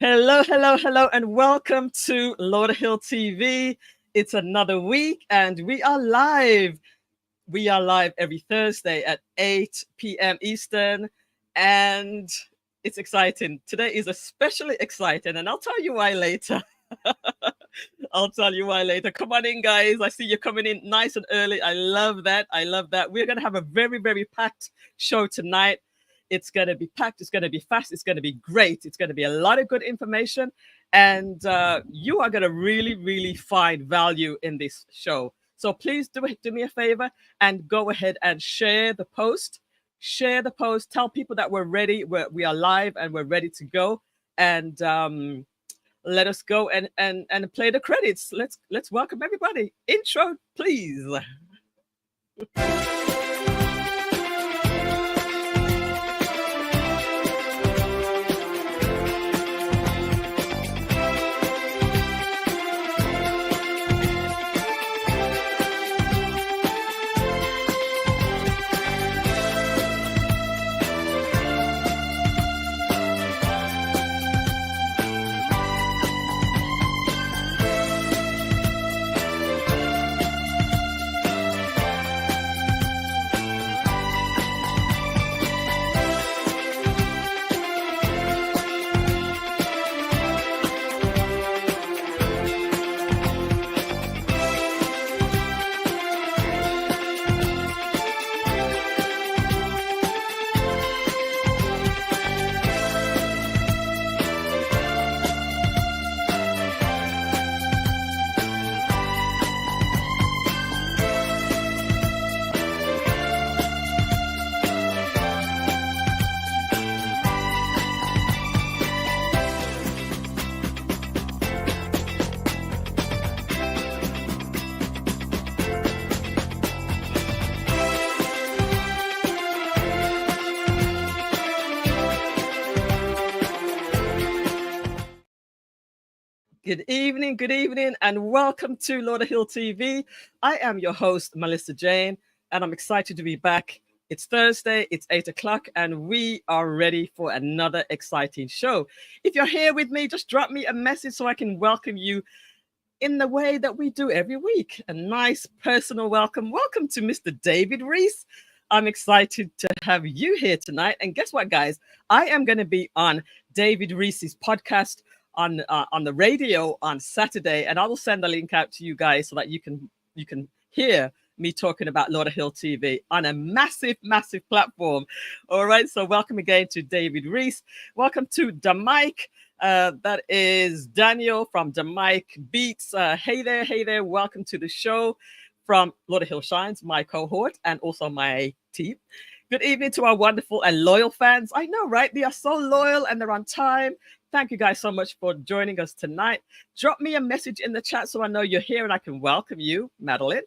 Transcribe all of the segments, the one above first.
Hello, hello, hello, and welcome to Lauderhill TV. It's another week, and we are live. We are live every Thursday at 8 p.m. Eastern, and it's exciting. Today is especially exciting, and I'll tell you why later. I'll tell you why later. Come on in, guys. I see you coming in nice and early. I love that. I love that. We're going to have a very, very packed show tonight. It's going to be packed. It's going to be fast. It's going to be great. It's going to be a lot of good information. And you are going to really, really find value in this show. So please do me a favor and go ahead and share the post. Share the post. Tell people that we're ready. We are live and we're ready to go. And let us go and play the credits. Let's welcome everybody. Intro, please. Good evening, and welcome to Lauderhill TV. I am your host, Millissa Jayne, and I'm excited to be back. It's Thursday, it's 8 o'clock, and we are ready for another exciting show. If you're here with me, just drop me a message so I can welcome you in the way that we do every week. A nice personal welcome. Welcome to Mr. David Reese. I'm excited to have you here tonight. And guess what, guys? I am going to be on David Reese's podcast on the radio on Saturday, and I will send the link out to you guys so that you can hear me talking about Lauderhill TV on a massive platform. All right, so welcome again to David Reese. Welcome to the Mike. That is Daniel from the Mike Beats. Hey there, welcome to the show from Lauderhill Shines, my cohort, and also my team. Good evening to our wonderful and loyal fans. I know, right? They are so loyal and they're on time. Thank you guys so much for joining us tonight. Drop me a message in the chat so I know you're here and I can welcome you, Madeline.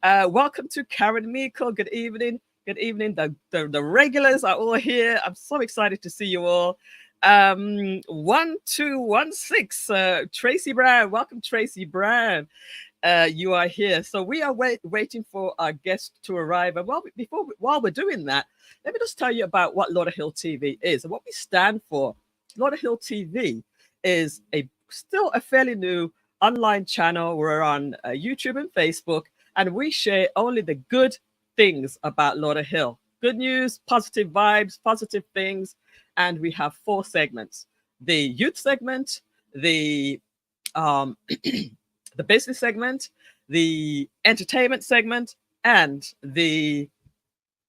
Welcome to Karen Meikle. Good evening. Good evening. The regulars are all here. I'm so excited to see you all. 1216, Tracy Brown. Welcome, Tracy Brown. You are here. So we are waiting for our guest to arrive. And while we're doing that, let me just tell you about what Lauderhill TV is and what we stand for. Lauderhill TV is still a fairly new online channel. We're on YouTube and Facebook, and we share only the good things about Lauderhill. Good news, positive vibes, positive things. And we have 4 segments: the youth segment, the the business segment, the entertainment segment, and the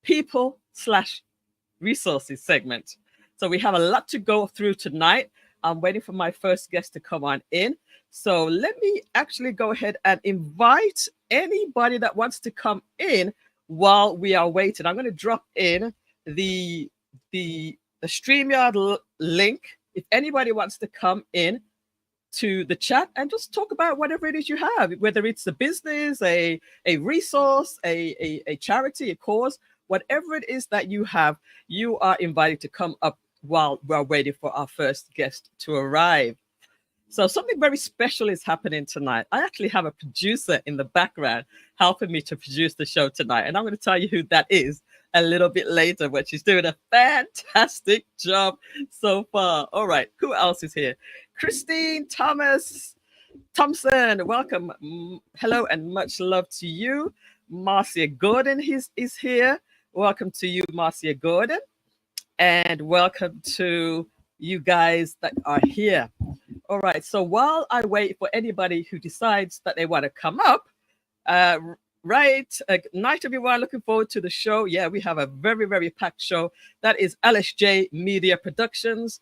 people/resources segment. So we have a lot to go through tonight. I'm waiting for my first guest to come on in. So let me actually go ahead and invite anybody that wants to come in while we are waiting. I'm going to drop in the StreamYard link if anybody wants to come in to the chat and just talk about whatever it is you have, whether it's a business, a resource, a charity, a cause, whatever it is that you have, you are invited to come up while we're waiting for our first guest to arrive. So something very special is happening tonight. I actually have a producer in the background helping me to produce the show tonight, and I'm going to tell you who that is a little bit later, but she's doing a fantastic job so far. All right, who else is here? Christine Thompson, welcome. Hello and much love to you. Marcia Gordon is here. Welcome to you, Marcia Gordon. And welcome to you guys that are here. All right, so while I wait for anybody who decides that they want to come up, night everyone, looking forward to the show. Yeah, we have a very, very packed show. That is LSJ Media Productions,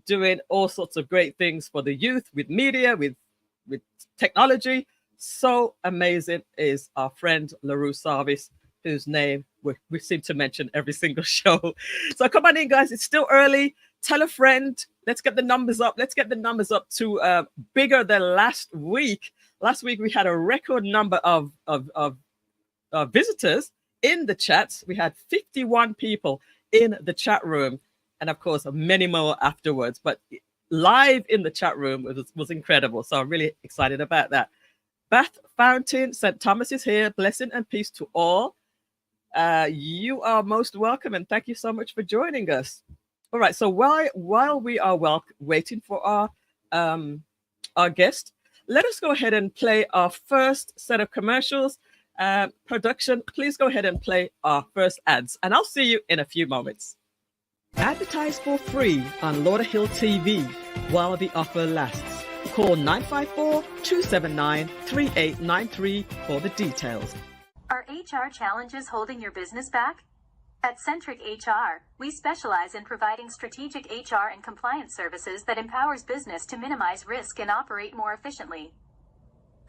doing all sorts of great things for the youth with media, with technology. So amazing is our friend LaRue Sarvis, whose name we seem to mention every single show. So come on in, guys. It's still early. Tell a friend. Let's get the numbers up. Let's get the numbers up to bigger than last week. Last week we had a record number of visitors in the chats. We had 51 people in the chat room, and of course many more afterwards. But live in the chat room was incredible. So I'm really excited about that. Bath Fountain, St. Thomas is here. Blessing and peace to all. You are most welcome, and thank you so much for joining us. All right, so while we are waiting for our guest, let us go ahead and play our first set of commercials. Production, please go ahead and play our first ads, and I'll see you in a few moments. Advertise for free on Lauderhill TV while the offer lasts. Call 954-279-3893 for the details. Are HR challenges holding your business back? At Centric HR, we specialize in providing strategic HR and compliance services that empowers business to minimize risk and operate more efficiently.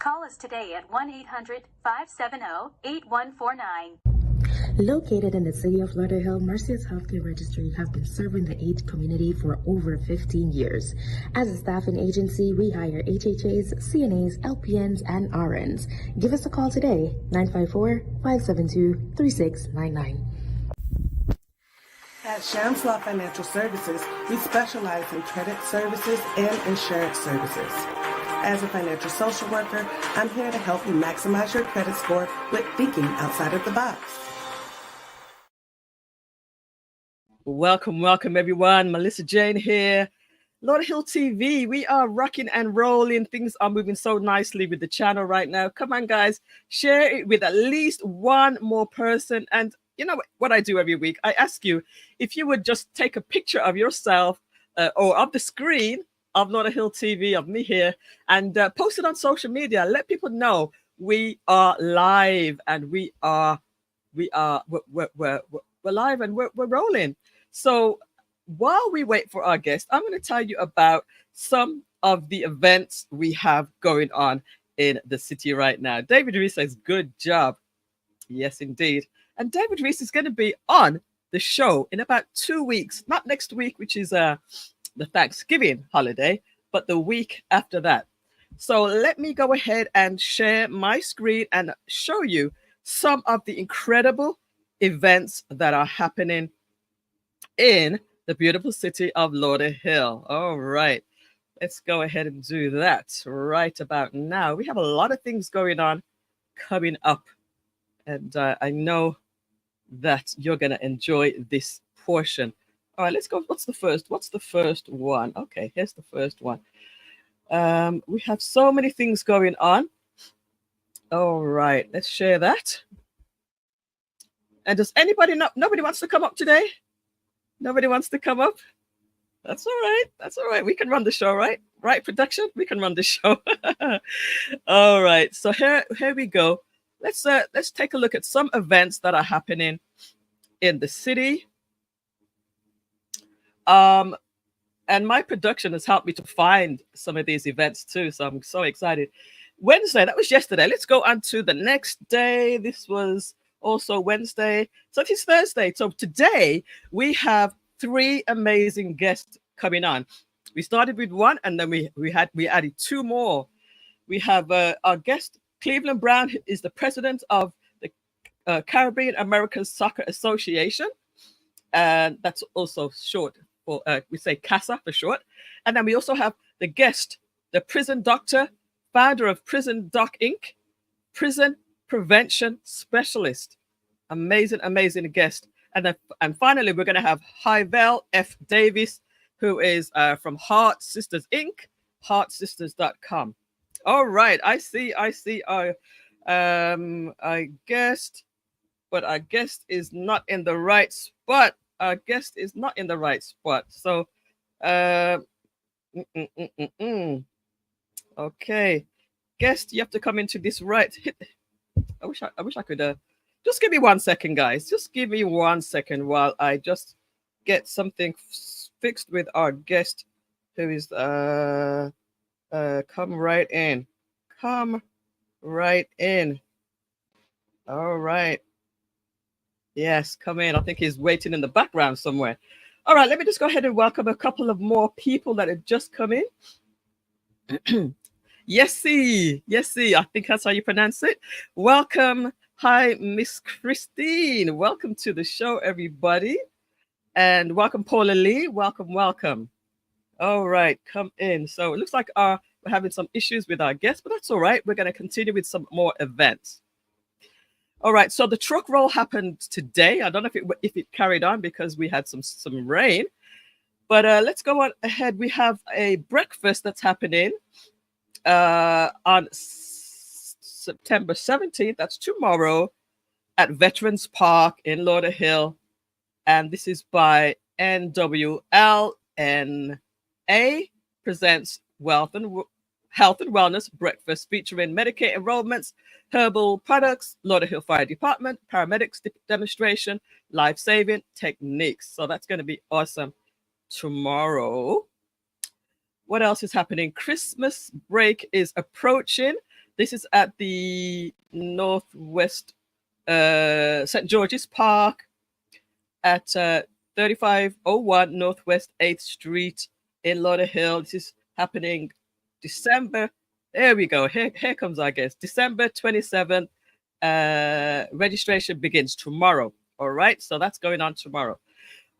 Call us today at 1-800-570-8149. Located in the city of Lauderhill, Mercy's Healthcare Registry have been serving the AIDS community for over 15 years. As a staffing agency, we hire HHAs, CNAs, LPNs, and RNs. Give us a call today, 954-572-3699. At Shamslaw Financial Services, we specialize in credit services and insurance services. As a financial social worker, I'm here to help you maximize your credit score with thinking outside of the box. Welcome, everyone. Millissa Jayne here. Lauderhill TV, we are rocking and rolling. Things are moving so nicely with the channel right now. Come on, guys. Share it with at least one more person. And you know what I do every week? I ask you if you would just take a picture of yourself or of the screen of Lauderhill TV, of me here, and post it on social media. Let people know we are live and we're live and we're rolling. So while we wait for our guest, I'm going to tell you about some of the events we have going on in the city right now. David Reese says, good job. Yes, indeed. And David Reese is going to be on the show in about 2 weeks, not next week, which is the Thanksgiving holiday, but the week after that. So let me go ahead and share my screen and show you some of the incredible events that are happening in the beautiful city of Lauderhill. All right, let's go ahead and do that right about now. We have a lot of things going on coming up, and I know that you're going to enjoy this portion. All right, let's go. What's the first one? Okay, here's the first one. We have so many things going on. All right, let's share that. And does anybody nobody wants to come up today? Nobody wants to come up? That's all right. That's all right. We can run the show, right? Right, production? We can run the show. All right. So here we go. Let's take a look at some events that are happening in the city. And my production has helped me to find some of these events too. So I'm so excited. Wednesday, that was yesterday. Let's go on to the next day. This was also Wednesday. So it is Thursday. So today we have 3 amazing guests coming on. We started with one, and then we added 2 more. We have our guest, Cleveland Brown, is the president of the Caribbean American Soccer Association. And that's also short for, we say CASA for short. And then we also have the guest, the prison doctor, founder of Prison Doc Inc., prison prevention specialist. Amazing guest. And finally, we're going to have Hyvelle F Davis, who is from Heart Sistas Inc., heartsisters.com. All right, I see our guest, but our guest is not in the right spot. So, okay, guest, you have to come into this right. I wish I could. Just give me 1 second, guys. Just give me 1 second while I just get something fixed with our guest, who is come right in. Come right in. All right. Yes, come in. I think he's waiting in the background somewhere. All right, let me just go ahead and welcome a couple of more people that have just come in. Yesy, I think that's how you pronounce it. Welcome. Hi, Miss Christine. Welcome to the show, everybody. And welcome, Paula Lee. Welcome. All right, come in. So it looks like we're having some issues with our guests, but that's all right. We're going to continue with some more events. All right, so the truck roll happened today. I don't know if it carried on because we had some rain, but let's go on ahead. We have a breakfast that's happening on September 17th. That's tomorrow at Veterans Park in Lauderhill, and this is by NWLNA presents Health and Wellness Breakfast featuring Medicaid enrollments, herbal products, Lauderhill Fire Department, paramedics demonstration, life-saving techniques. So that's going to be awesome tomorrow. What else is happening? Christmas break is approaching. This is at the Northwest St. George's Park at 3501 Northwest 8th Street in Lauderhill. This is happening December. There we go. Here comes our guest. December 27th. Registration begins tomorrow. All right. So that's going on tomorrow.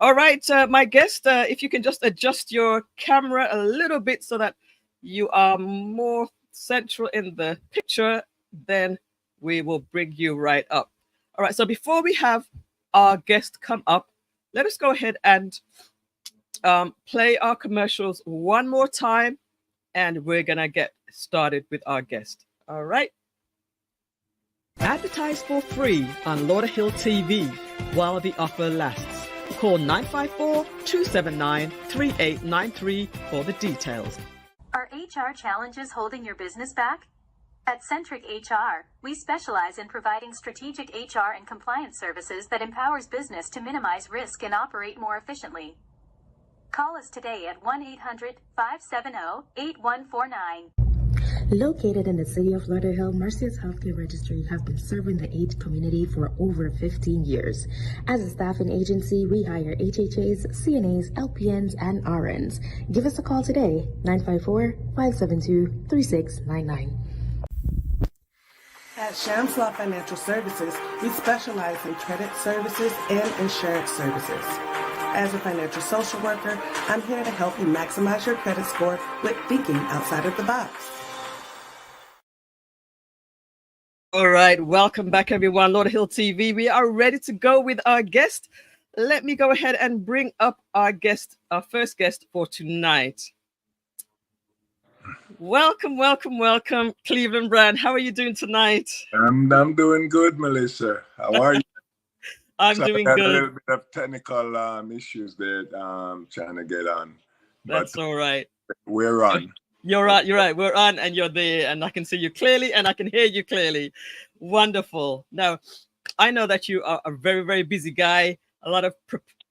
All right. My guest, if you can just adjust your camera a little bit so that you are more central in the picture, then we will bring you right up. All right. So before we have our guest come up, let us go ahead and play our commercials one more time, and we're going to get started with our guest. All right. Advertise for free on Lauderhill TV while the offer lasts. Call 954-279-3893 for the details. Are HR challenges holding your business back? At Centric HR, we specialize in providing strategic HR and compliance services that empowers business to minimize risk and operate more efficiently. Call us today at 1-800-570-8149. Located in the city of Lauderhill, Mercy's Healthcare Registry have been serving the AIDS community for over 15 years. As a staffing agency, we hire HHAs, CNAs, LPNs, and RNs. Give us a call today, 954-572-3699. At Shams Law Financial Services, we specialize in credit services and insurance services. As a financial social worker, I'm here to help you maximize your credit score with thinking outside of the box. All right, welcome back, everyone. Lauderhill TV. We are ready to go with our guest. Let me go ahead and bring up our guest, our first guest for tonight. Welcome, Cleveland Brand. How are you doing tonight? I'm doing good, Millissa. How are you? I'm doing good. A little bit of technical issues there, trying to get on. That's all right. We're on. You're right. We're on, and you're there, and I can see you clearly, and I can hear you clearly. Wonderful. Now, I know that you are a very, very busy guy. A lot of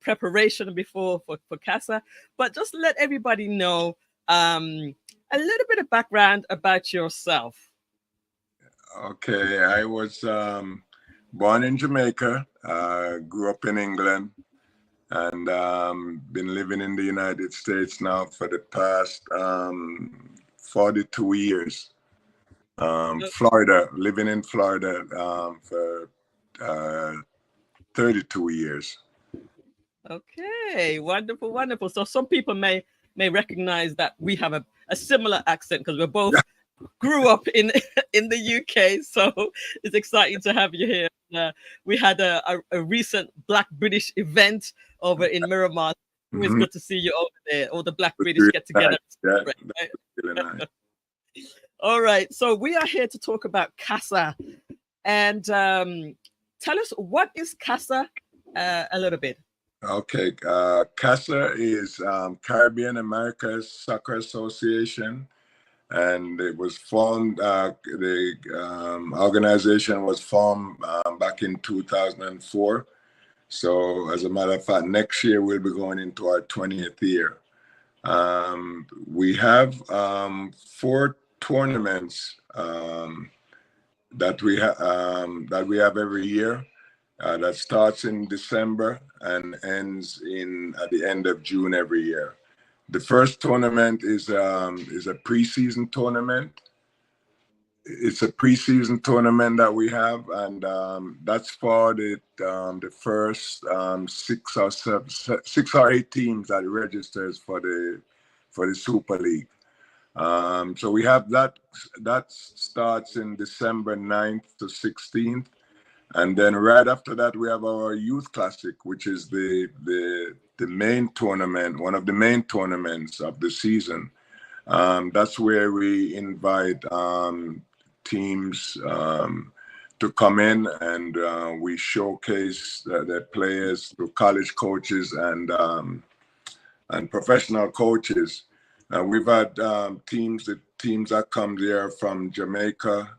preparation before for CASA, but just let everybody know a little bit of background about yourself. Okay, I was born in Jamaica, grew up in England, and been living in the United States now for the past 42 years. Florida, living in Florida for 32 years. Okay, wonderful. So some people may recognize that we have a similar accent because we're both grew up in in the UK, so it's exciting to have you here. We had a recent Black British event over in Miramar. Always good to see you over there. All the Black British get together. Yeah, Right? that's really nice. All right, so we are here to talk about CASA, and tell us, what is CASA a little bit. Okay, CASA is Caribbean Americas Soccer Association, and it was formed. The organization was formed back in 2004. So, as a matter of fact, next year we'll be going into our 20th year. We have 4 tournaments that we have every year. That starts in December and ends at the end of June every year. The first tournament is a preseason tournament. It's a preseason tournament that we have, and that's for the first 6 or 8 teams that registers for the Super League. So we have that starts in December 9th to 16th. And then right after that, we have our Youth Classic, which is the main tournament, one of the main tournaments of the season. That's where we invite teams to come in, and we showcase their players to college coaches and professional coaches. We've had teams that come there from Jamaica.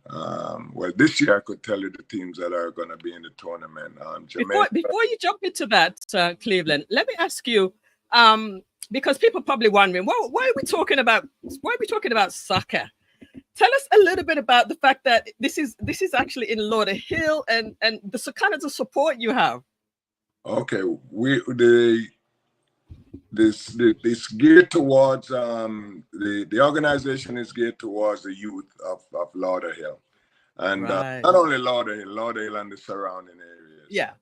Well, this year I could tell you the teams that are going to be in the tournament. Jamaica. Before you jump into that, Cleveland, let me ask you, because people are probably wondering, why are we talking about soccer? Tell us a little bit about the fact that this is actually in Lauderhill and the kind of the support you have. Okay, this geared towards the organization is geared towards the youth of Lauderhill, and Right. not only Lauderhill and the surrounding areas. Yeah.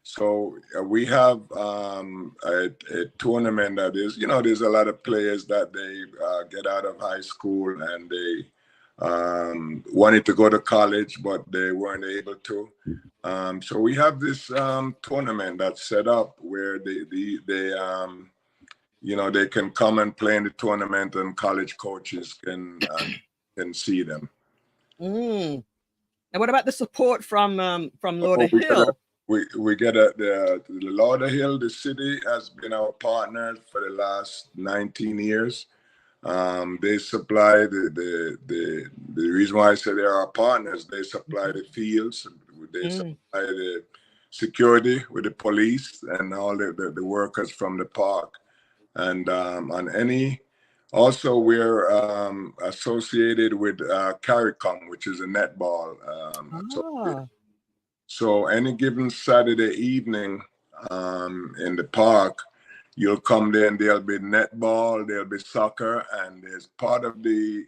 So we have a tournament that is, there's a lot of players that they get out of high school and they wanted to go to college, but they weren't able to. So we have this tournament that's set up where they can come and play in the tournament, and college coaches can see them. And what about the support from Lauderhill? We get the Lauderhill. The city has been our partner for the last 19 years. They supply the reason why I say they're our partners. They supply the fields. They supply the security with the police and all the workers from the park. And also we're associated with CARICOM, which is a netball. So any given Saturday evening in the park, you'll come there and there'll be netball, there'll be soccer, and as part of the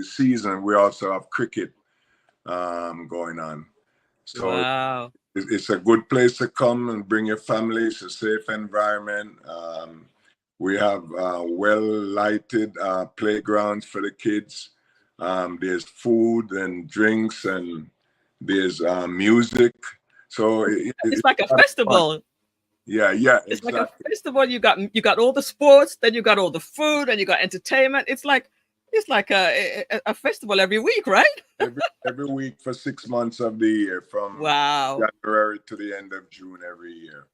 season, we also have cricket going on. So wow. It's a good place to come and bring your family. It's a safe environment. We have well-lighted playgrounds for the kids. There's food and drinks, and there's music. So it's like a festival. Fun. Yeah, it's exactly. Like a festival. You got all the sports, then you got all the food, and you got entertainment. It's like a festival every week, right? every week for 6 months of the year, from January to the end of June every year.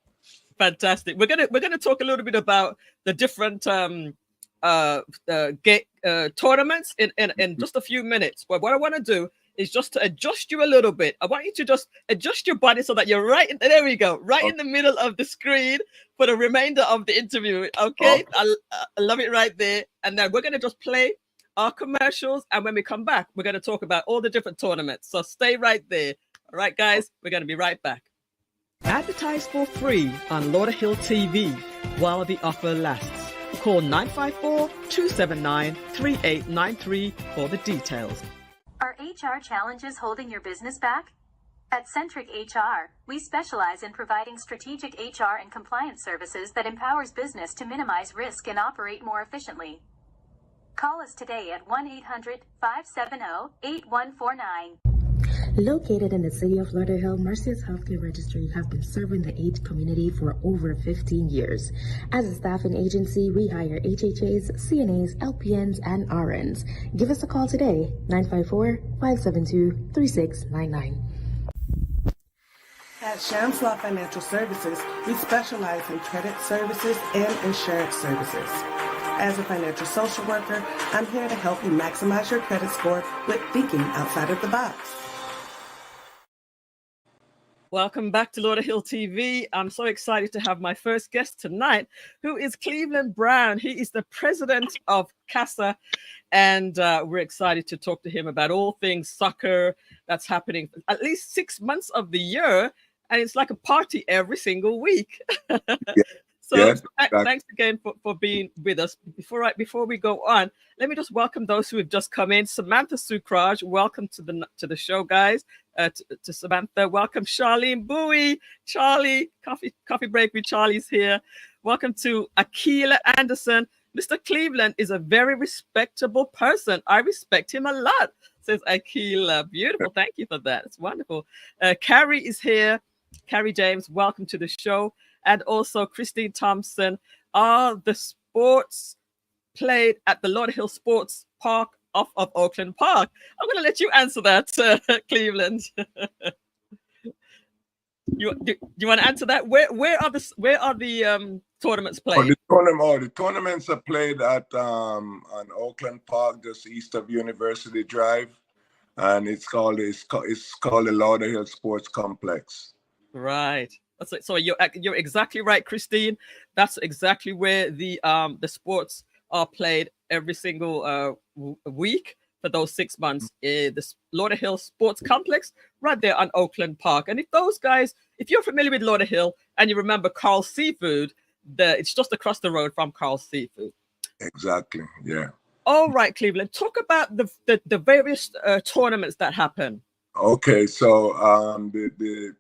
Fantastic. We're gonna talk a little bit about the different tournaments in just a few minutes. But what I want to do is just to adjust you a little bit. I want you to just adjust your body so that you're right in, there we go, right in the middle of the screen for the remainder of the interview. Okay. I love it right there. And then we're going to just play our commercials. And when we come back, we're going to talk about all the different tournaments. So stay right there. All right, guys, we're going to be right back. Advertise for free on Lauderhill TV while the offer lasts. Call 954-279-3893 for the details. Are HR challenges holding your business back? At Centric HR, we specialize in providing strategic HR and compliance services that empowers business to minimize risk and operate more efficiently. Call us today at 1-800-570-8149. Located in the city of Lauderhill, Marcia's Healthcare Registry have been serving the AIDS community for over 15 years. As a staffing agency, we hire HHAs, CNAs, LPNs, and RNs. Give us a call today, 954-572-3699. At Shams Law Financial Services, we specialize in credit services and insurance services. As a financial social worker, I'm here to help you maximize your credit score with thinking outside of the box. Welcome back to Lauderhill TV. I'm so excited to have my first guest tonight, who is Cleveland Brown. He is the president of CASA, and we're excited to talk to him about all things soccer that's happening at least 6 months of the year, and it's like a party every single week. So Yes, thanks again for being with us. Before we go on, let me just welcome those who have just come in. Samantha Sukraj, welcome to the show, guys. To Samantha, welcome Charlene Bowie. Charlie, coffee break with Charlie's here. Welcome to Akila Anderson. Mr. Cleveland is a very respectable person. I respect him a lot, says Akila. Beautiful. Thank you for that. It's wonderful. Carrie is here. Carrie James, welcome to the show. And also Christine Thompson. Are the sports played at the Lauderhill Sports Park off of Oakland Park? I'm going to let you answer that, Cleveland. You want to answer that? Where are the tournaments played? The tournaments are played at on Oakland Park, just east of University Drive, and it's called the Lauderhill Sports Complex. Right. That's it. So you're exactly right, Christine. That's exactly where the sports are played every single week for those 6 months. The Lauderhill Sports Complex, right there on Oakland Park. And if you're familiar with Lauderhill and you remember Carl's Seafood, it's just across the road from Carl's Seafood. Exactly. Yeah. All right, Cleveland. Talk about the various tournaments that happen. Okay, so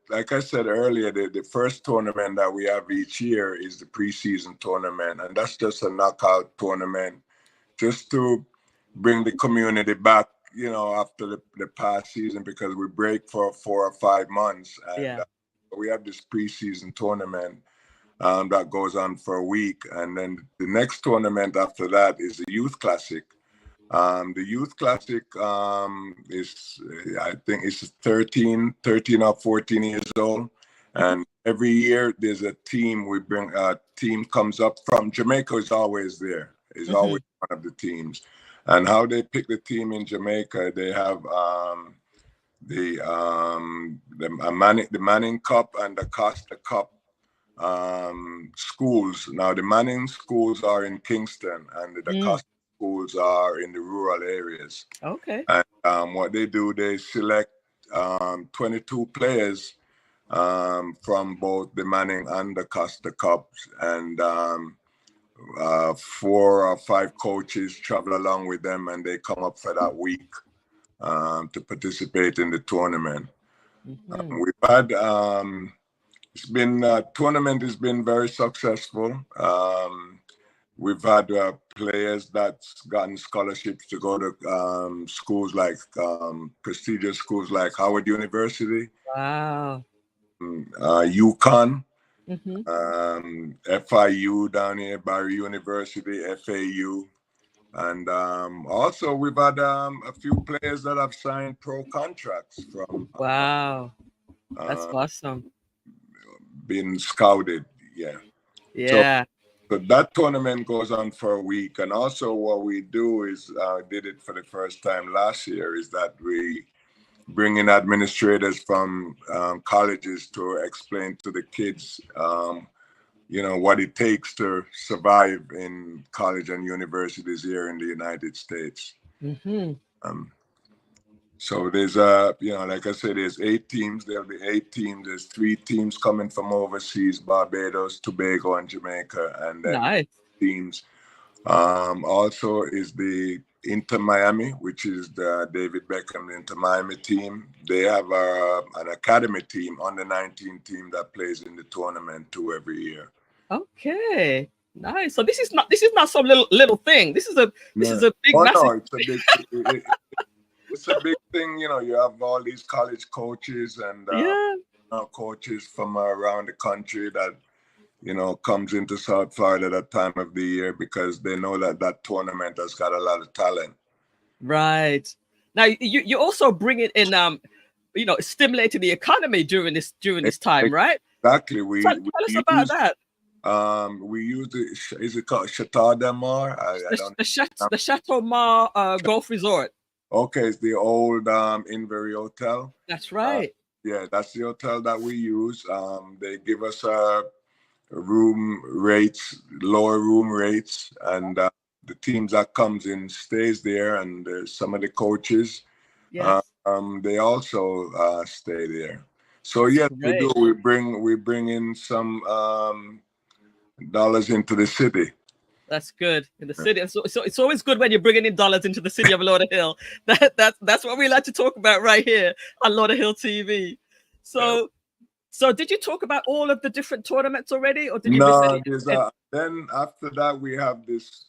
like I said earlier, the first tournament that we have each year is the preseason tournament, and that's just a knockout tournament, just to bring the community back, after the past season, because we break for 4 or 5 months, and we have this preseason tournament that goes on for a week, and then the next tournament after that is the Youth Classic. The Youth Classic is, I think it's 13 or 14 years old. And every year there's a team, team comes up from Jamaica is always there. Is always one of the teams. And how they pick the team in Jamaica, they have the Manning Cup and the CASA Cup schools. Now the Manning schools are in Kingston, and the CASA schools are in the rural areas. Okay. And what they do, they select 22 players from both the Manning and the CASA Cups, and 4 or 5 coaches travel along with them, and they come up for that week to participate in the tournament. We've had tournament has been very successful. We've had players that's gotten scholarships to go to schools like prestigious schools like Howard University. Wow. UConn, FIU down here, Barry University, FAU. And also we've had a few players that have signed pro contracts from. Wow. That's awesome. Been scouted. Yeah. Yeah. So that tournament goes on for a week. And also what we do is, did it for the first time last year, is that we bring in administrators from colleges to explain to the kids, what it takes to survive in college and universities here in the United States. So there's like I said, there's 8 teams. There'll be 8 teams. There's 3 teams coming from overseas: Barbados, Tobago, and Jamaica. And then nice teams. Also is the Inter Miami, which is the David Beckham Inter Miami team. They have an academy team, under 19 team that plays in the tournament too every year. Okay. Nice. So this is not some little thing. This is a big, massive. No, it's a big thing. You know, you have all these college coaches and coaches from around the country that, you know, comes into South Florida that time of the year because they know that tournament has got a lot of talent. Right. Now you also bring it in, you know, stimulating the economy during this time, right? Exactly. Tell us about that. We use is it called Chateau de Mar? The Chateau Mar Golf Resort. Okay, it's the old Invery Hotel. That's right. Yeah, that's the hotel that we use. They give us room rates, lower room rates, and the teams that comes in stays there, and some of the coaches, they also stay there. So yes, we do. We bring in some dollars into the city. That's good in the city. And so it's always good when you're bringing in dollars into the city of Lauderhill. That's what we like to talk about right here on Lauderhill TV. So did you talk about all of the different tournaments already, or did you miss any? Then after that we have this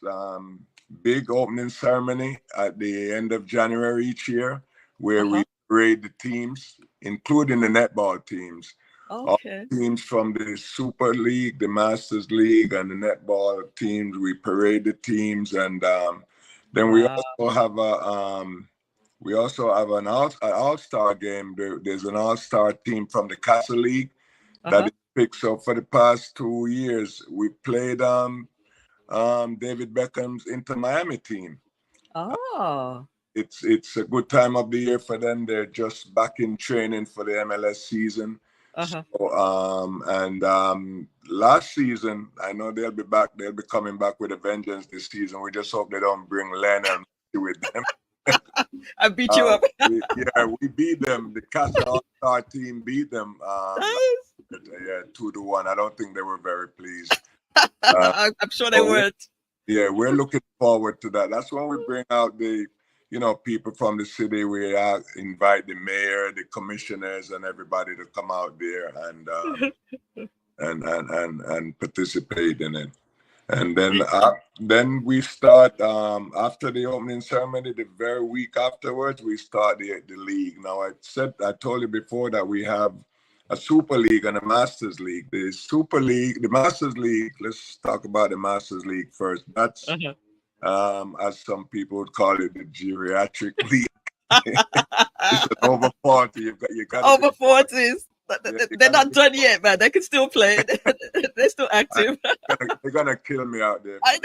big opening ceremony at the end of January each year, where we parade the teams, including the netball teams. Okay. All teams from the Super League, the Masters League, and the netball teams. We parade the teams, and then we also have an all-star game. There's an all-star team from the CASA League that is picked. So for the past 2 years, we played David Beckham's Inter Miami team. Oh. It's a good time of the year for them. They're just back in training for the MLS season. So, last season, I know they'll be back. They'll be coming back with a vengeance this season. We just hope they don't bring Len and with them. I beat you up. We beat them. The CASA All-Star team beat them. Nice. 2-1. I don't think they were very pleased. I'm sure they weren't. Yeah, we're looking forward to that. That's when we bring out the, you know, people from the city. We invite the mayor, the commissioners, and everybody to come out there and participate in it. And then we start after the opening ceremony. The very week afterwards, we start the league. Now I told you before that we have a Super League and a Masters League. The Super League, the Masters League. Let's talk about the Masters League first. That's as some people would call it, the geriatric league. It's an over 40. You got over 40s. They're not done yet, man. They can still play. They're still active. They're gonna kill me out there. I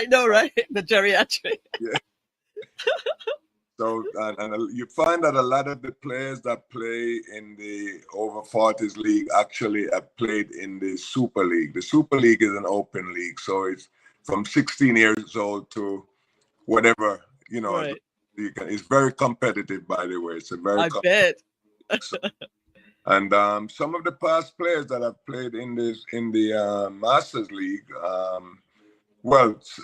know, right? The geriatric. Yeah. So and you find that a lot of the players that play in the over 40s league actually have played in the Super League. The Super League is an open league, so it's from 16 years old to whatever, you know. Right. It's very competitive, by the way. It's a very. I bet. And some of the past players that have played in the Masters League,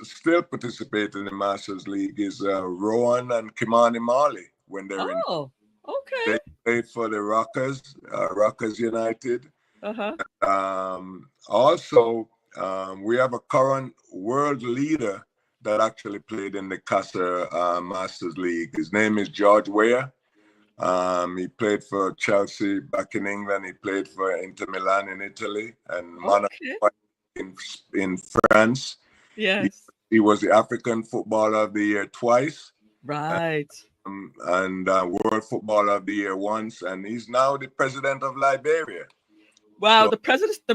still participate in the Masters League is Rowan and Kimani Marley when they're in. Oh, okay. They played for the Rockers United. Also, we have a current world leader that actually played in the CASA Masters League. His name is George Weah. He played for Chelsea back in England. He played for Inter Milan in Italy and Monaco in France. Yes. He was the African Footballer of the Year twice. Right. And World Footballer of the Year once. And he's now the president of Liberia. Wow, so, the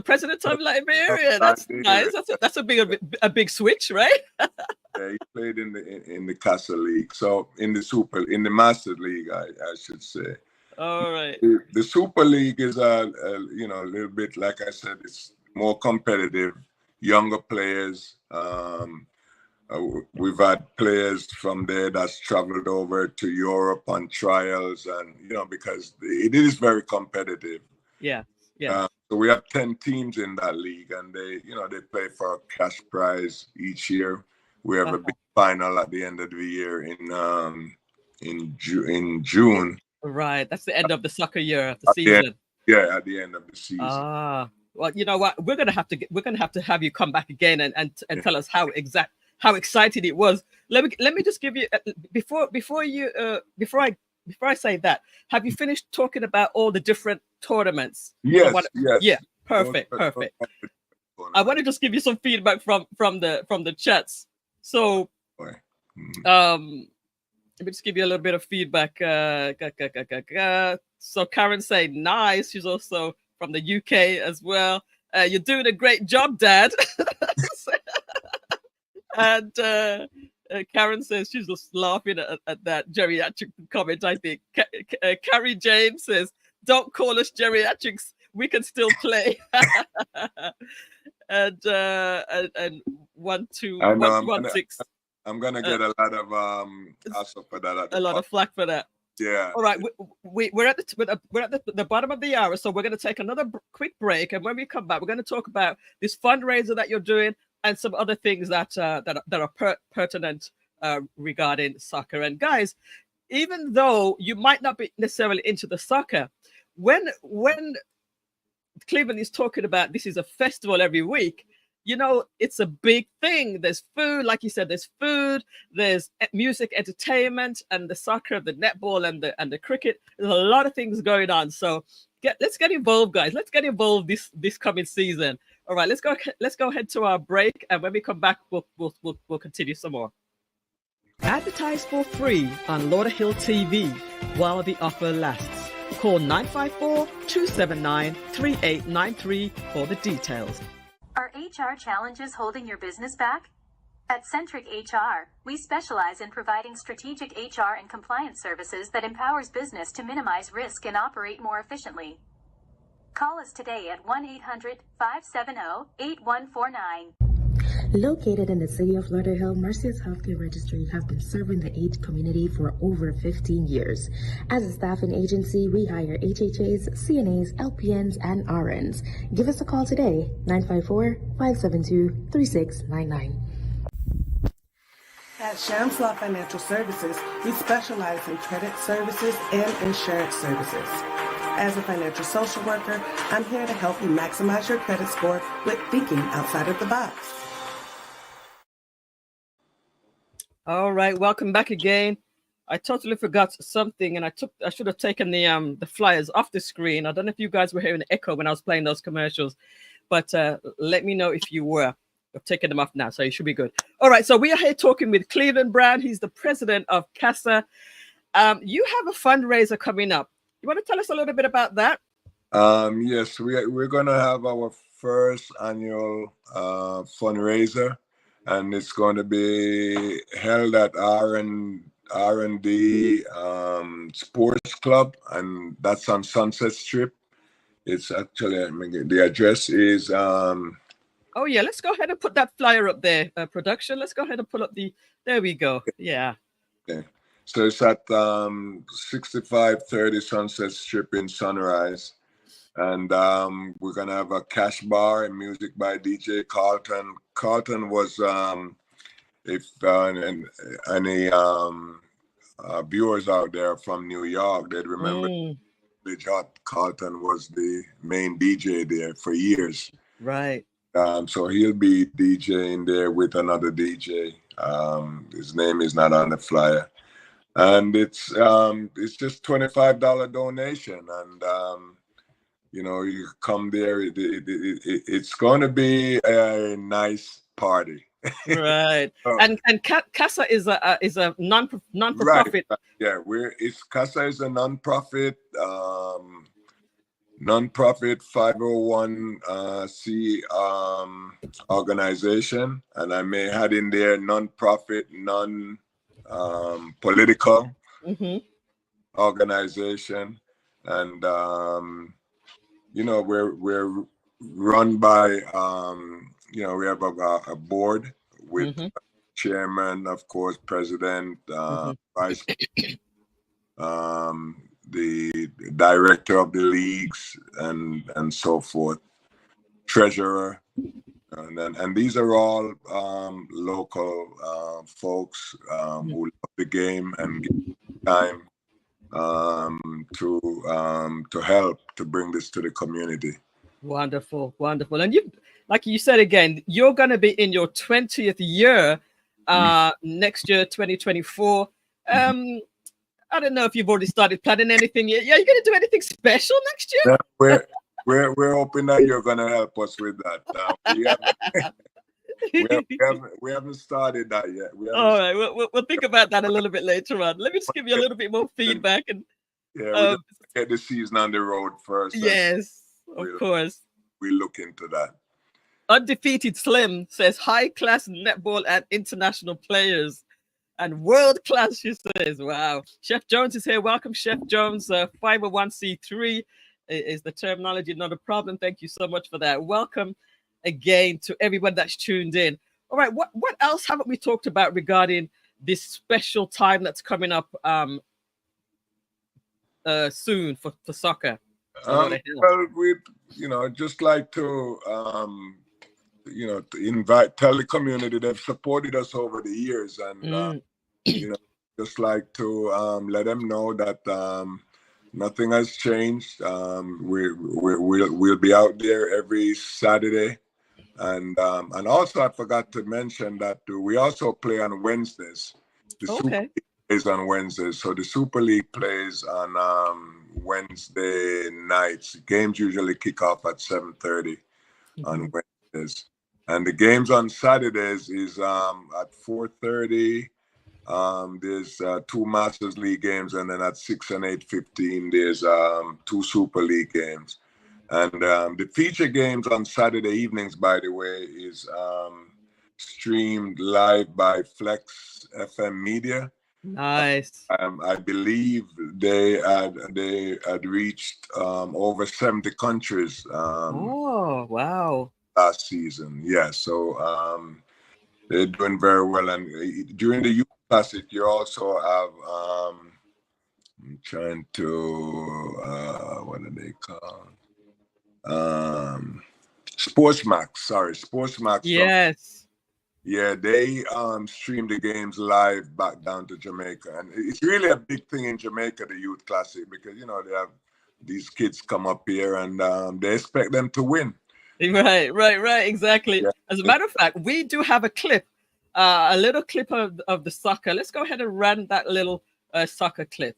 president of Liberia. That's nice. That's a big switch, right? Yeah, he played in the CASA League. So in the Master League, I should say. All right. The Super League is a little bit, like I said, it's more competitive, younger players. We've had players from there that's traveled over to Europe on trials, and because it is very competitive. Yeah. Yeah. So we have 10 teams in that league, and they play for a cash prize each year. We have a big final at the end of the year in June. Right, that's the end of the soccer year, the season. At the end of the season. Well, you know what? We're gonna have to have you come back again and tell us how excited it was. Let me just give you before I say that. Have you finished talking about all the different tournaments? Yes, yes. Yeah, perfect. I want to just give you some feedback from the chats. So, let me just give you a little bit of feedback. So Karen say nice. She's also from the UK as well. You're doing a great job, Dad. And Karen says she's just laughing at that geriatric comment. I think Carrie James says, "Don't call us geriatrics. We can still play." and 12116. I'm gonna get a lot of hassle for that. A lot of flack for that. Yeah. All right, we're at the bottom of the hour, so we're going to take another quick break, and when we come back, we're going to talk about this fundraiser that you're doing and some other things that are pertinent regarding soccer. And guys, even though you might not be necessarily into the soccer, when Cleveland is talking about this is a festival every week, you know, it's a big thing. There's food, like you said, there's food, there's music, entertainment, and the soccer, the netball, and the cricket. There's a lot of things going on. So let's get involved, guys. Let's get involved this coming season. All right, let's go ahead to our break, and when we come back, we'll continue some more. Advertise for free on Lauderhill TV while the offer lasts. Call 954-279-3893 for the details. Are HR challenges holding your business back? At Centric HR, we specialize in providing strategic HR and compliance services that empowers business to minimize risk and operate more efficiently. Call us today at 1-800-570-8149. Located in the city of Lauderhill, Mercy's Healthcare Registry have been serving the AIDS community for over 15 years. As a staffing agency, we hire HHAs, CNAs, LPNs, and RNs. Give us a call today, 954-572-3699. At Shams Law Financial Services, we specialize in credit services and insurance services. As a financial social worker, I'm here to help you maximize your credit score with thinking outside of the box. All right, welcome back again. I totally forgot something, and I should have taken the flyers off the screen. I don't know if you guys were hearing the echo when I was playing those commercials, but let me know if you were. I've taken them off now, so you should be good. All right, so we are here talking with Cleveland Brown. He's the president of CASA. You have a fundraiser coming up. You want to tell us a little bit about that? Yes, we're going to have our first annual fundraiser, and it's going to be held at R&D Sports Club, and that's on Sunset Strip. It's actually, the address is... Oh, yeah, let's go ahead and put that flyer up there, production. Let's go ahead and pull up there we go. Yeah. Okay. So it's at 6530 Sunset Strip in Sunrise. And we're going to have a cash bar and music by DJ Carlton. Carlton was, if any viewers out there from New York, they'd remember Carlton was the main DJ there for years. Right. So he'll be DJing there with another DJ. His name is not on the flyer. And it's just $25 donation. And, you come there, it's going to be a nice party. Right. And CASA is a non-profit. Right. Yeah, CASA is a non-profit 501c organization, and I may add in there non-profit, political organization, and we're run by we have a board with chairman, of course, president, vice the director of the leagues and so forth, treasurer, and these are all local folks who love the game and give time to help to bring this to the community. Wonderful, wonderful. And you, like you said again, you're going to be in your 20th year next year, 2024. I don't know if you've already started planning anything yet. Yeah, you going to do anything special next year? Yeah, we're hoping that you're going to help us with that. We haven't started that yet. All right, we'll think about that a little bit later on. Let me just give you a little bit more feedback. And we just get the season on the road first. Yes, of course. We look into that. Undefeated Slim says high-class netball and international players. And world-class, she says. Wow. Chef Jones is here. Welcome, Chef Jones. 501c3 is the terminology, not a problem. Thank you so much for that. Welcome again to everyone that's tuned in. All right, what else haven't we talked about regarding this special time that's coming up soon for soccer? Well, we just like to to tell the community they've supported us over the years, and just like to let them know that nothing has changed. We'll be out there every Saturday, and also I forgot to mention that we also play on Wednesdays. The Super League plays on Wednesdays, so the Super League plays on Wednesday nights. Games usually kick off at 7:30 on Wednesdays, and the games on Saturdays is at 4:30. There's 2 Masters League games, and then at 6 and 8:15 there's 2 Super League games. And the feature games on Saturday evenings, by the way, is streamed live by Flex FM Media. Nice. I believe they had reached over 70 countries. Oh, wow. Last season, yeah. So they're doing very well. And during the Youth Classic, you also have I'm trying to what are they called? Sportsmax. Sorry, Sportsmax. Yes. Yeah, they stream the games live back down to Jamaica, and it's really a big thing in Jamaica, the Youth Classic, because they have these kids come up here and they expect them to win. Right, exactly. Yeah. As a matter of fact, we do have a clip, a little clip of the soccer. Let's go ahead and run that little soccer clip.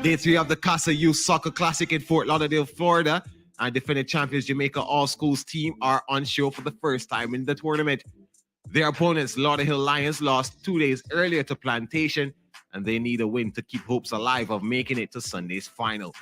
Day 3 of the CASA Youth Soccer Classic in Fort Lauderdale, Florida. And defending champions Jamaica All Schools team are on show for the first time in the tournament. Their opponents, Lauderhill Lions, lost 2 days earlier to Plantation, and they need a win to keep hopes alive of making it to Sunday's final.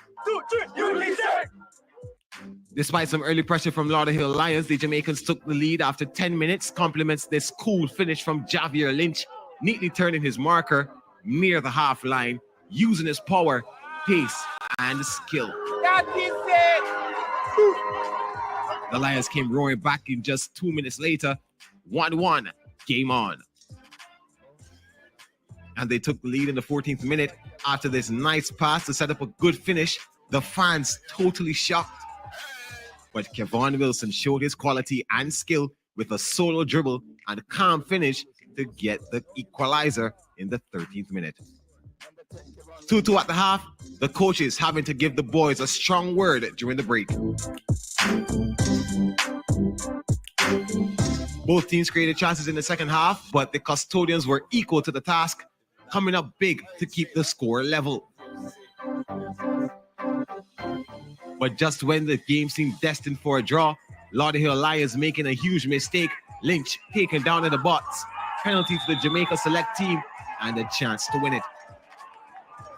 Despite some early pressure from Lauderhill Lions, the Jamaicans took the lead after 10 minutes. Compliments this cool finish from Javier Lynch, neatly turning his marker near the half line, using his power, pace, and skill. That is it. The Lions came roaring back in just 2 minutes later. 1-1, game on. And they took the lead in the 14th minute after this nice pass to set up a good finish. The fans totally shocked. But Kevon Wilson showed his quality and skill with a solo dribble and calm finish to get the equalizer in the 13th minute. 2-2 at the half, the coaches having to give the boys a strong word during the break. Both teams created chances in the second half, but the custodians were equal to the task, coming up big to keep the score level. But just when the game seemed destined for a draw, Lauderhill Lions making a huge mistake, Lynch taken down in the box, penalty to the Jamaica select team, and a chance to win it.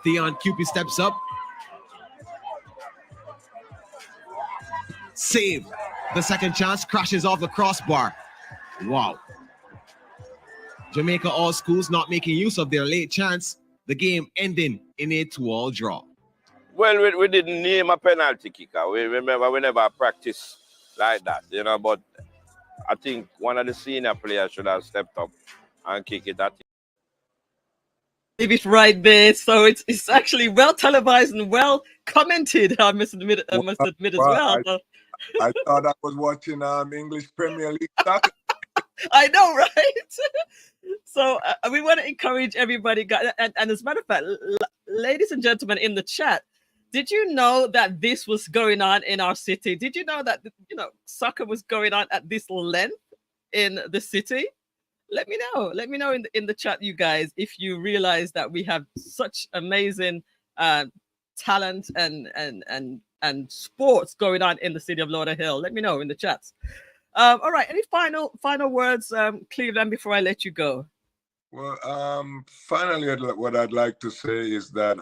Theon Cupid steps up. Save. The second chance crashes off the crossbar. Wow. Jamaica All Schools not making use of their late chance. The game ending in a 2-2 draw. Well, we didn't name a penalty kicker. We never practiced like that, but I think one of the senior players should have stepped up and kicked it. It's right there, so it's actually well televised and well commented. I must admit as well. I thought I was watching English Premier League soccer. I know, right? So we want to encourage everybody, and as a matter of fact, ladies and gentlemen in the chat, did you know that this was going on in our city? Did you know that soccer was going on at this length in the city? Let me know. Let me know in the chat, you guys, if you realize that we have such amazing talent and sports going on in the city of Lauderhill. Let me know in the chats. All right. Any final words, Cleveland, before I let you go? Well, finally, what I'd like to say is that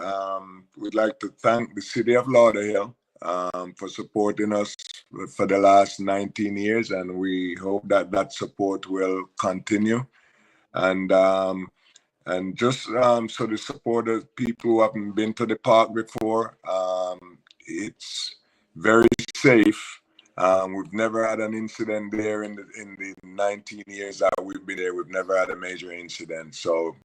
we'd like to thank the city of Lauderhill for supporting us for the last 19 years, and we hope that support will continue. And just so the supporters, people who haven't been to the park before, it's very safe. We've never had an incident there in the 19 years that we've been there. We've never had a major incident. So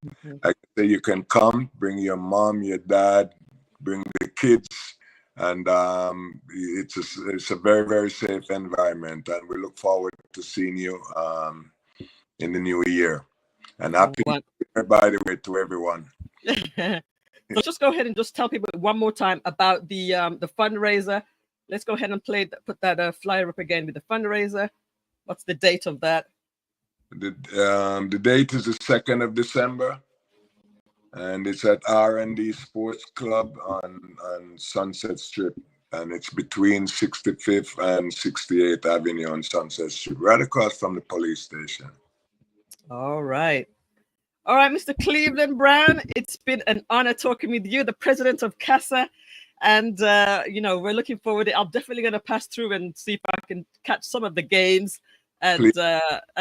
I say you can come, bring your mom, your dad, bring the kids, and it's a very, very safe environment. And we look forward to seeing you in the new year. And happy New Year, by the way, to everyone. So just go ahead and just tell people one more time about the fundraiser. Let's go ahead and put that flyer up again with the fundraiser. What's the date of that? The date is the 2nd of December, and it's at R&D Sports Club on Sunset Strip, and it's between 65th and 68th Avenue on Sunset Strip, right across from the police station. All right, Mr. Cleveland Brown, it's been an honor talking with you, the president of CASA. And, we're looking forward. I'm definitely going to pass through and see if I can catch some of the games and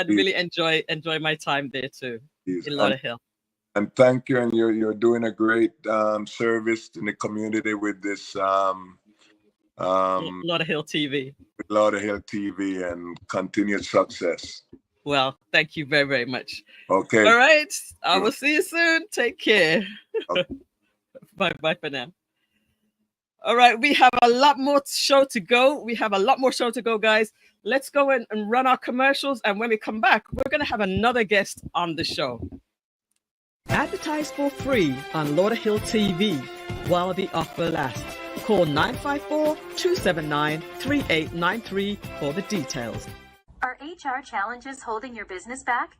really enjoy my time there too, in Lauderhill. And thank you. And you're doing a great service in the community with this Lauderhill TV. With Lauderhill TV, and continued success. Well, thank you very, very much. Okay. All right. I will see you soon. Take care. Okay. Bye for now. All right. We have a lot more show to go. Guys. Let's go and run our commercials. And when we come back, we're going to have another guest on the show. Advertise for free on Lauderhill TV while the offer lasts. Call 954-279-3893 for the details. Are HR challenges holding your business back?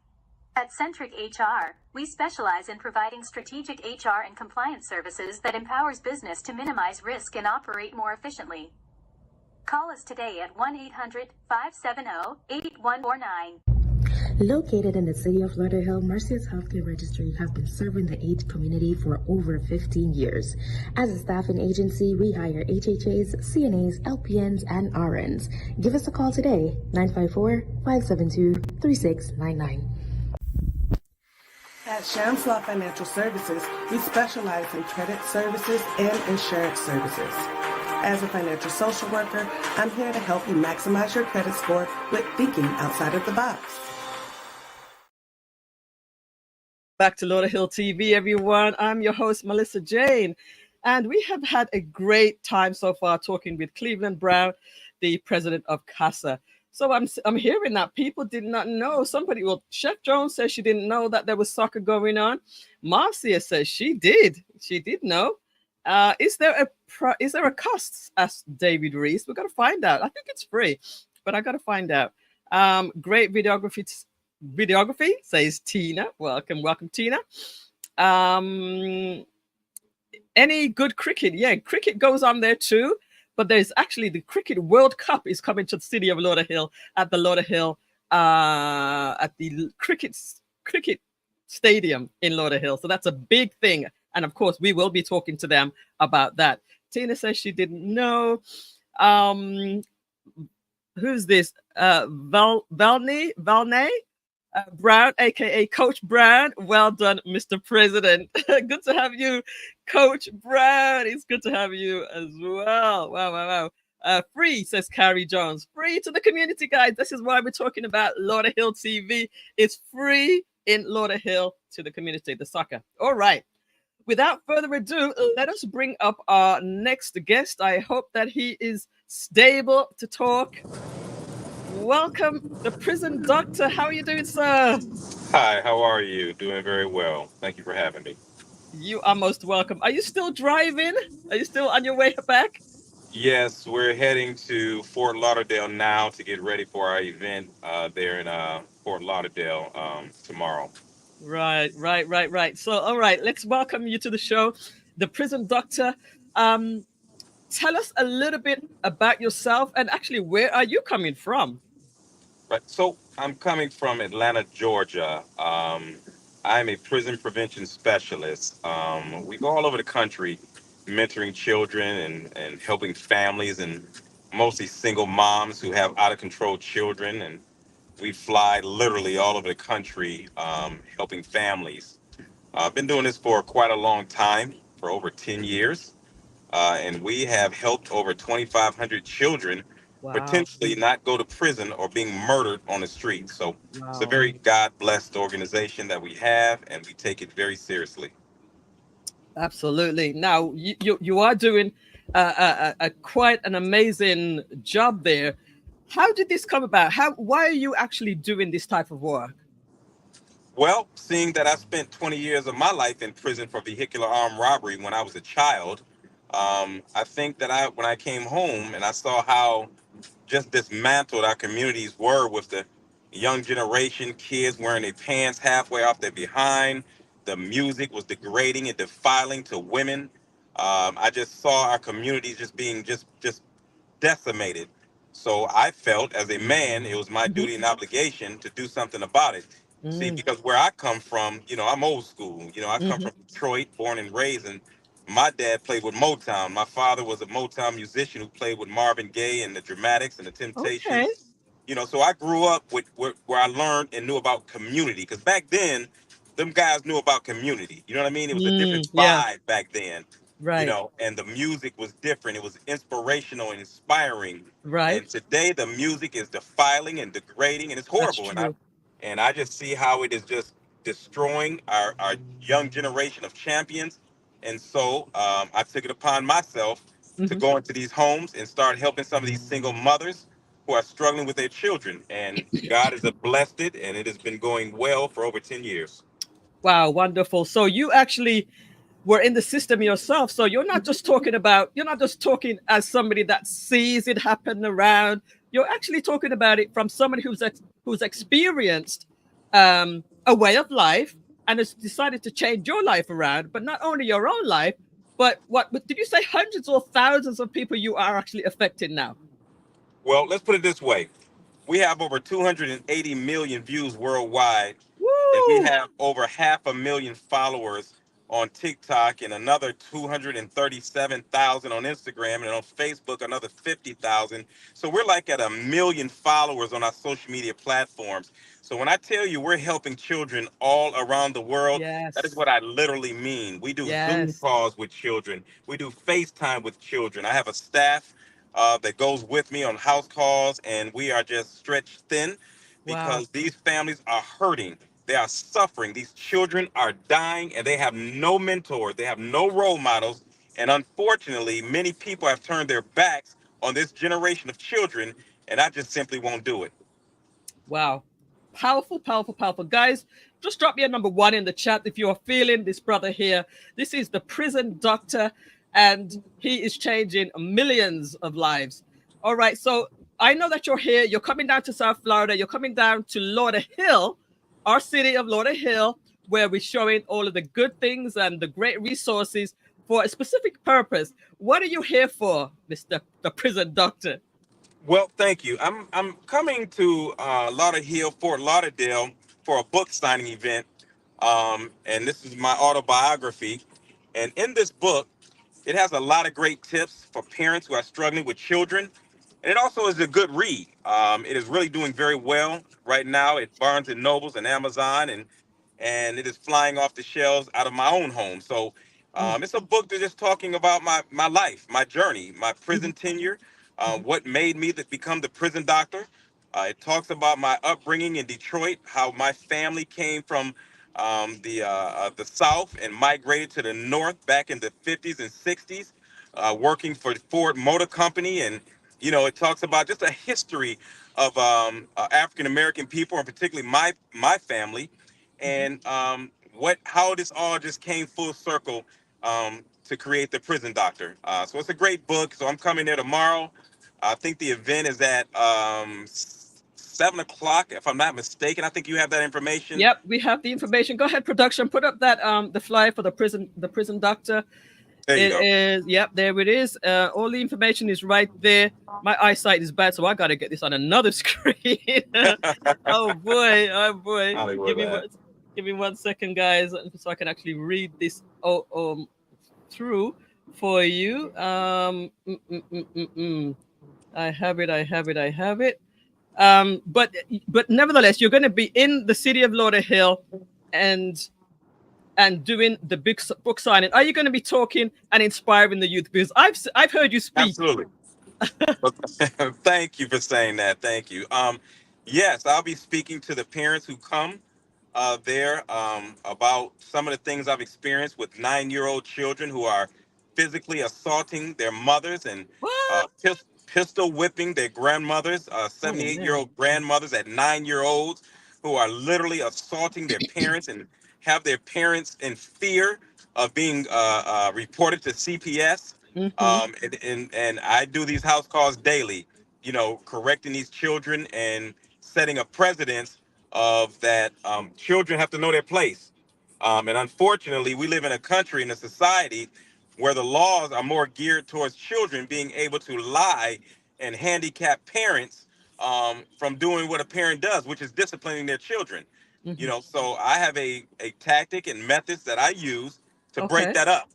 At Centric HR, we specialize in providing strategic HR and compliance services that empowers business to minimize risk and operate more efficiently. Call us today at 1-800-570-8149. Located in the city of Lauderhill, Mercy's Healthcare Registry have been serving the AIDS community for over 15 years. As a staffing agency, we hire HHAs, CNAs, LPNs, and RNs. Give us a call today, 954-572-3699. At Shams Law Financial Services, we specialize in credit services and insurance services. As a financial social worker, I'm here to help you maximize your credit score with thinking outside of the box. Back to Lauderhill TV, everyone. I'm your host, Millissa Jayne, and we have had a great time so far talking with Cleveland Brown, the president of CASA. So I'm hearing that people did not know. Chef Jones says she didn't know that there was soccer going on. Marcia says she did. She did know. Is there a cost? Asked David Reese. We've got to find out. I think it's free, but I got to find out. Great videography, says Tina. Welcome, Tina. Any good cricket? Yeah, cricket goes on there too. But there's actually the Cricket World Cup is coming to the city of Lauderhill at the Lauderhill at the cricket stadium in Lauderhill. So that's a big thing. And of course, we will be talking to them about that. Tina says she didn't know. Who's this? Valney Brown, aka Coach Brown. Well done, Mr. President. Good to have you, Coach Brown. It's good to have you as well. Wow. Free, says Carrie Jones. Free to the community, guys. This is why we're talking about Lauderhill TV. It's free in Lauderhill to the community, the soccer. All right. Without further ado, let us bring up our next guest. I hope that he is stable to talk. welcome the prison doctor. How are you doing, sir? Hi, how are you? Doing very well. Thank you for having me. You are most welcome. Are you still driving? Are you still on your way back? Yes, we're heading to Fort Lauderdale now to get ready for our event there in Fort Lauderdale tomorrow. Right. So, all right, let's welcome you to the show, the prison doctor. Um, Tell us a little bit about yourself and actually, where are you coming from? Right. So I'm coming from Atlanta, Georgia. I'm a prison prevention specialist. We go all over the country mentoring children and helping families and mostly single moms who have out of control children. And we fly literally all over the country helping families. I've been doing this for quite a long time, for over 10 years. And we have helped over 2,500 children Wow. potentially not go to prison or being murdered on the street. So it's a Wow. very God-blessed organization that we have, and we take it very seriously. Absolutely. Now, you are doing a quite an amazing job there. How did this come about? Why are you actually doing this type of work? Well, seeing that I spent 20 years of my life in prison for vehicular armed robbery when I was a child, I think that when I came home and I saw how just dismantled our communities were with the young generation, kids wearing their pants halfway off their behind. The music was degrading and defiling to women. I just saw our communities just being just decimated. So I felt as a man, it was my Mhm. duty and obligation to do something about it. See, Mm, because where I come from, I'm old school. I come mhm. from Detroit, born and raised, and my dad played with Motown. My father was a Motown musician who played with Marvin Gaye and the Dramatics and the Okay. Temptations. So I grew up with where I learned and knew about community. Because back then, them guys knew about community. You know what I mean? It was a different Yeah. vibe back then. Right. And the music was different. It was inspirational and inspiring. Right. And today, the music is defiling and degrading, and it's That's horrible. true. And I just see how it is just destroying our young generation of champions. And so I took it upon myself to Mhm. go into these homes and start helping some of these single mothers who are struggling with their children. And God has blessed it, and it has been going well for over 10 years. Wow, wonderful. So you actually were in the system yourself. So you're not just talking as somebody that sees it happen around. You're actually talking about it from somebody who's experienced a way of life and has decided to change your life around. But not only your own life, but but did you say hundreds or thousands of people you are actually affecting now? Well, let's put it this way. We have over 280 million views worldwide, and we Woo! have over 500,000 followers on TikTok and another 237,000 on Instagram, and on Facebook another 50,000. So we're like at 1 million followers on our social media platforms. So when I tell you we're helping children all around the world, that is Yes. what I literally mean. We do Zoom Yes. calls with children. We do FaceTime with children. I have a staff that goes with me on house calls, and we are just stretched thin Wow. because these families are hurting. They are suffering. These children are dying, and they have no mentors. They have no role models. And unfortunately, many people have turned their backs on this generation of children, and I just simply won't do it. Wow. Powerful. Guys, just drop me a number one in the chat if you are feeling this brother here. This is the prison doctor, and he is changing millions of lives. All right. So I know that you're here. You're coming down to South Florida. You're coming down to Lauderhill, our city of Lauderhill, where we're showing all of the good things and the great resources for a specific purpose. What are you here for, Mr. the prison doctor? Well, thank you. I'm coming to Lauderhill, Fort Lauderdale, for a book signing event, and this is my autobiography. And in this book, it has a lot of great tips for parents who are struggling with children, and it also is a good read. It is really doing very well right now at Barnes and Nobles and Amazon, and it is flying off the shelves out of my own home. So Mm, it's a book that's just talking about my life, my journey, my prison mhm, tenure, mhm. what made me become the prison doctor. It talks about my upbringing in Detroit, how my family came from the South and migrated to the North back in the 50s and 60s, working for Ford Motor Company. And, it talks about just a history of African American people, and particularly my family, and how this all just came full circle to create the Prison Doctor. So it's a great book. So I'm coming there tomorrow. I think the event is at 7 o'clock, if I'm not mistaken. I think you have that information. Yep, we have the information. Go ahead, production. Put up that the flyer for the prison doctor. There you go. Is, yep, there it is. All the information is right there. My eyesight is bad, so I got to get this on another screen. Oh boy. Give me 1 second, guys, so I can actually read this through for you. I have it. But nevertheless, you're going to be in the city of Lauderhill and doing the big book signing. Are you going to be talking and inspiring the youth? Because I've heard you speak. Absolutely. Thank you for saying that. Thank you. Yes, I'll be speaking to the parents who come there about some of the things I've experienced with 9-year-old children who are physically assaulting their mothers and pistol whipping their grandmothers, 78-year-old grandmothers at 9-year-olds who are literally assaulting their parents and have their parents in fear of being reported to CPS. And I do these house calls daily, correcting these children and setting a precedence of that children have to know their place. And unfortunately, we live in a country, in a society where the laws are more geared towards children being able to lie and handicap parents from doing what a parent does, which is disciplining their children. So I have a tactic and methods that I use to break that up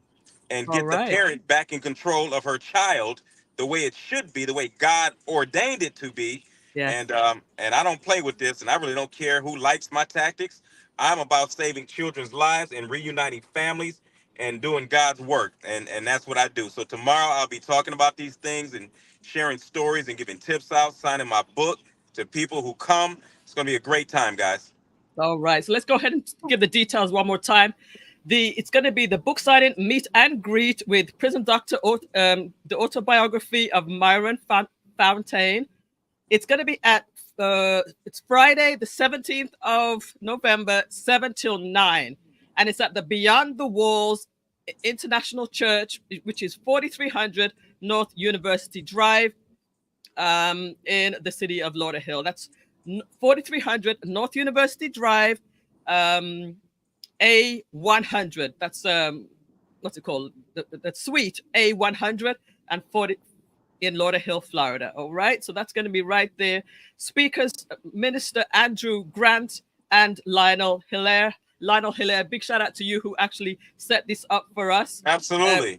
and get the parent back in control of her child the way it should be, the way God ordained it to be. Yes. And I don't play with this, and I really don't care who likes my tactics. I'm about saving children's lives and reuniting families and doing God's work. And that's what I do. So tomorrow I'll be talking about these things and sharing stories and giving tips out, signing my book to people who come. It's going to be a great time, guys. All right. So let's go ahead and give the details one more time. It's going to be the book signing, meet and greet with Prison Doctor, the autobiography of Myron Fountain. It's going to be at it's Friday, the 17th of November, 7 till 9. And it's at the Beyond the Walls International Church, which is 4300 North University Drive in the city of Lauderhill. That's 4300 North University Drive, A100. That's what's it called? That's suite A100 and 40 in Lauderhill, Florida. All right, so that's going to be right there. Speakers, Minister Andrew Grant and Lionel Hilaire. Lionel Hilaire, big shout out to you who actually set this up for us. Absolutely.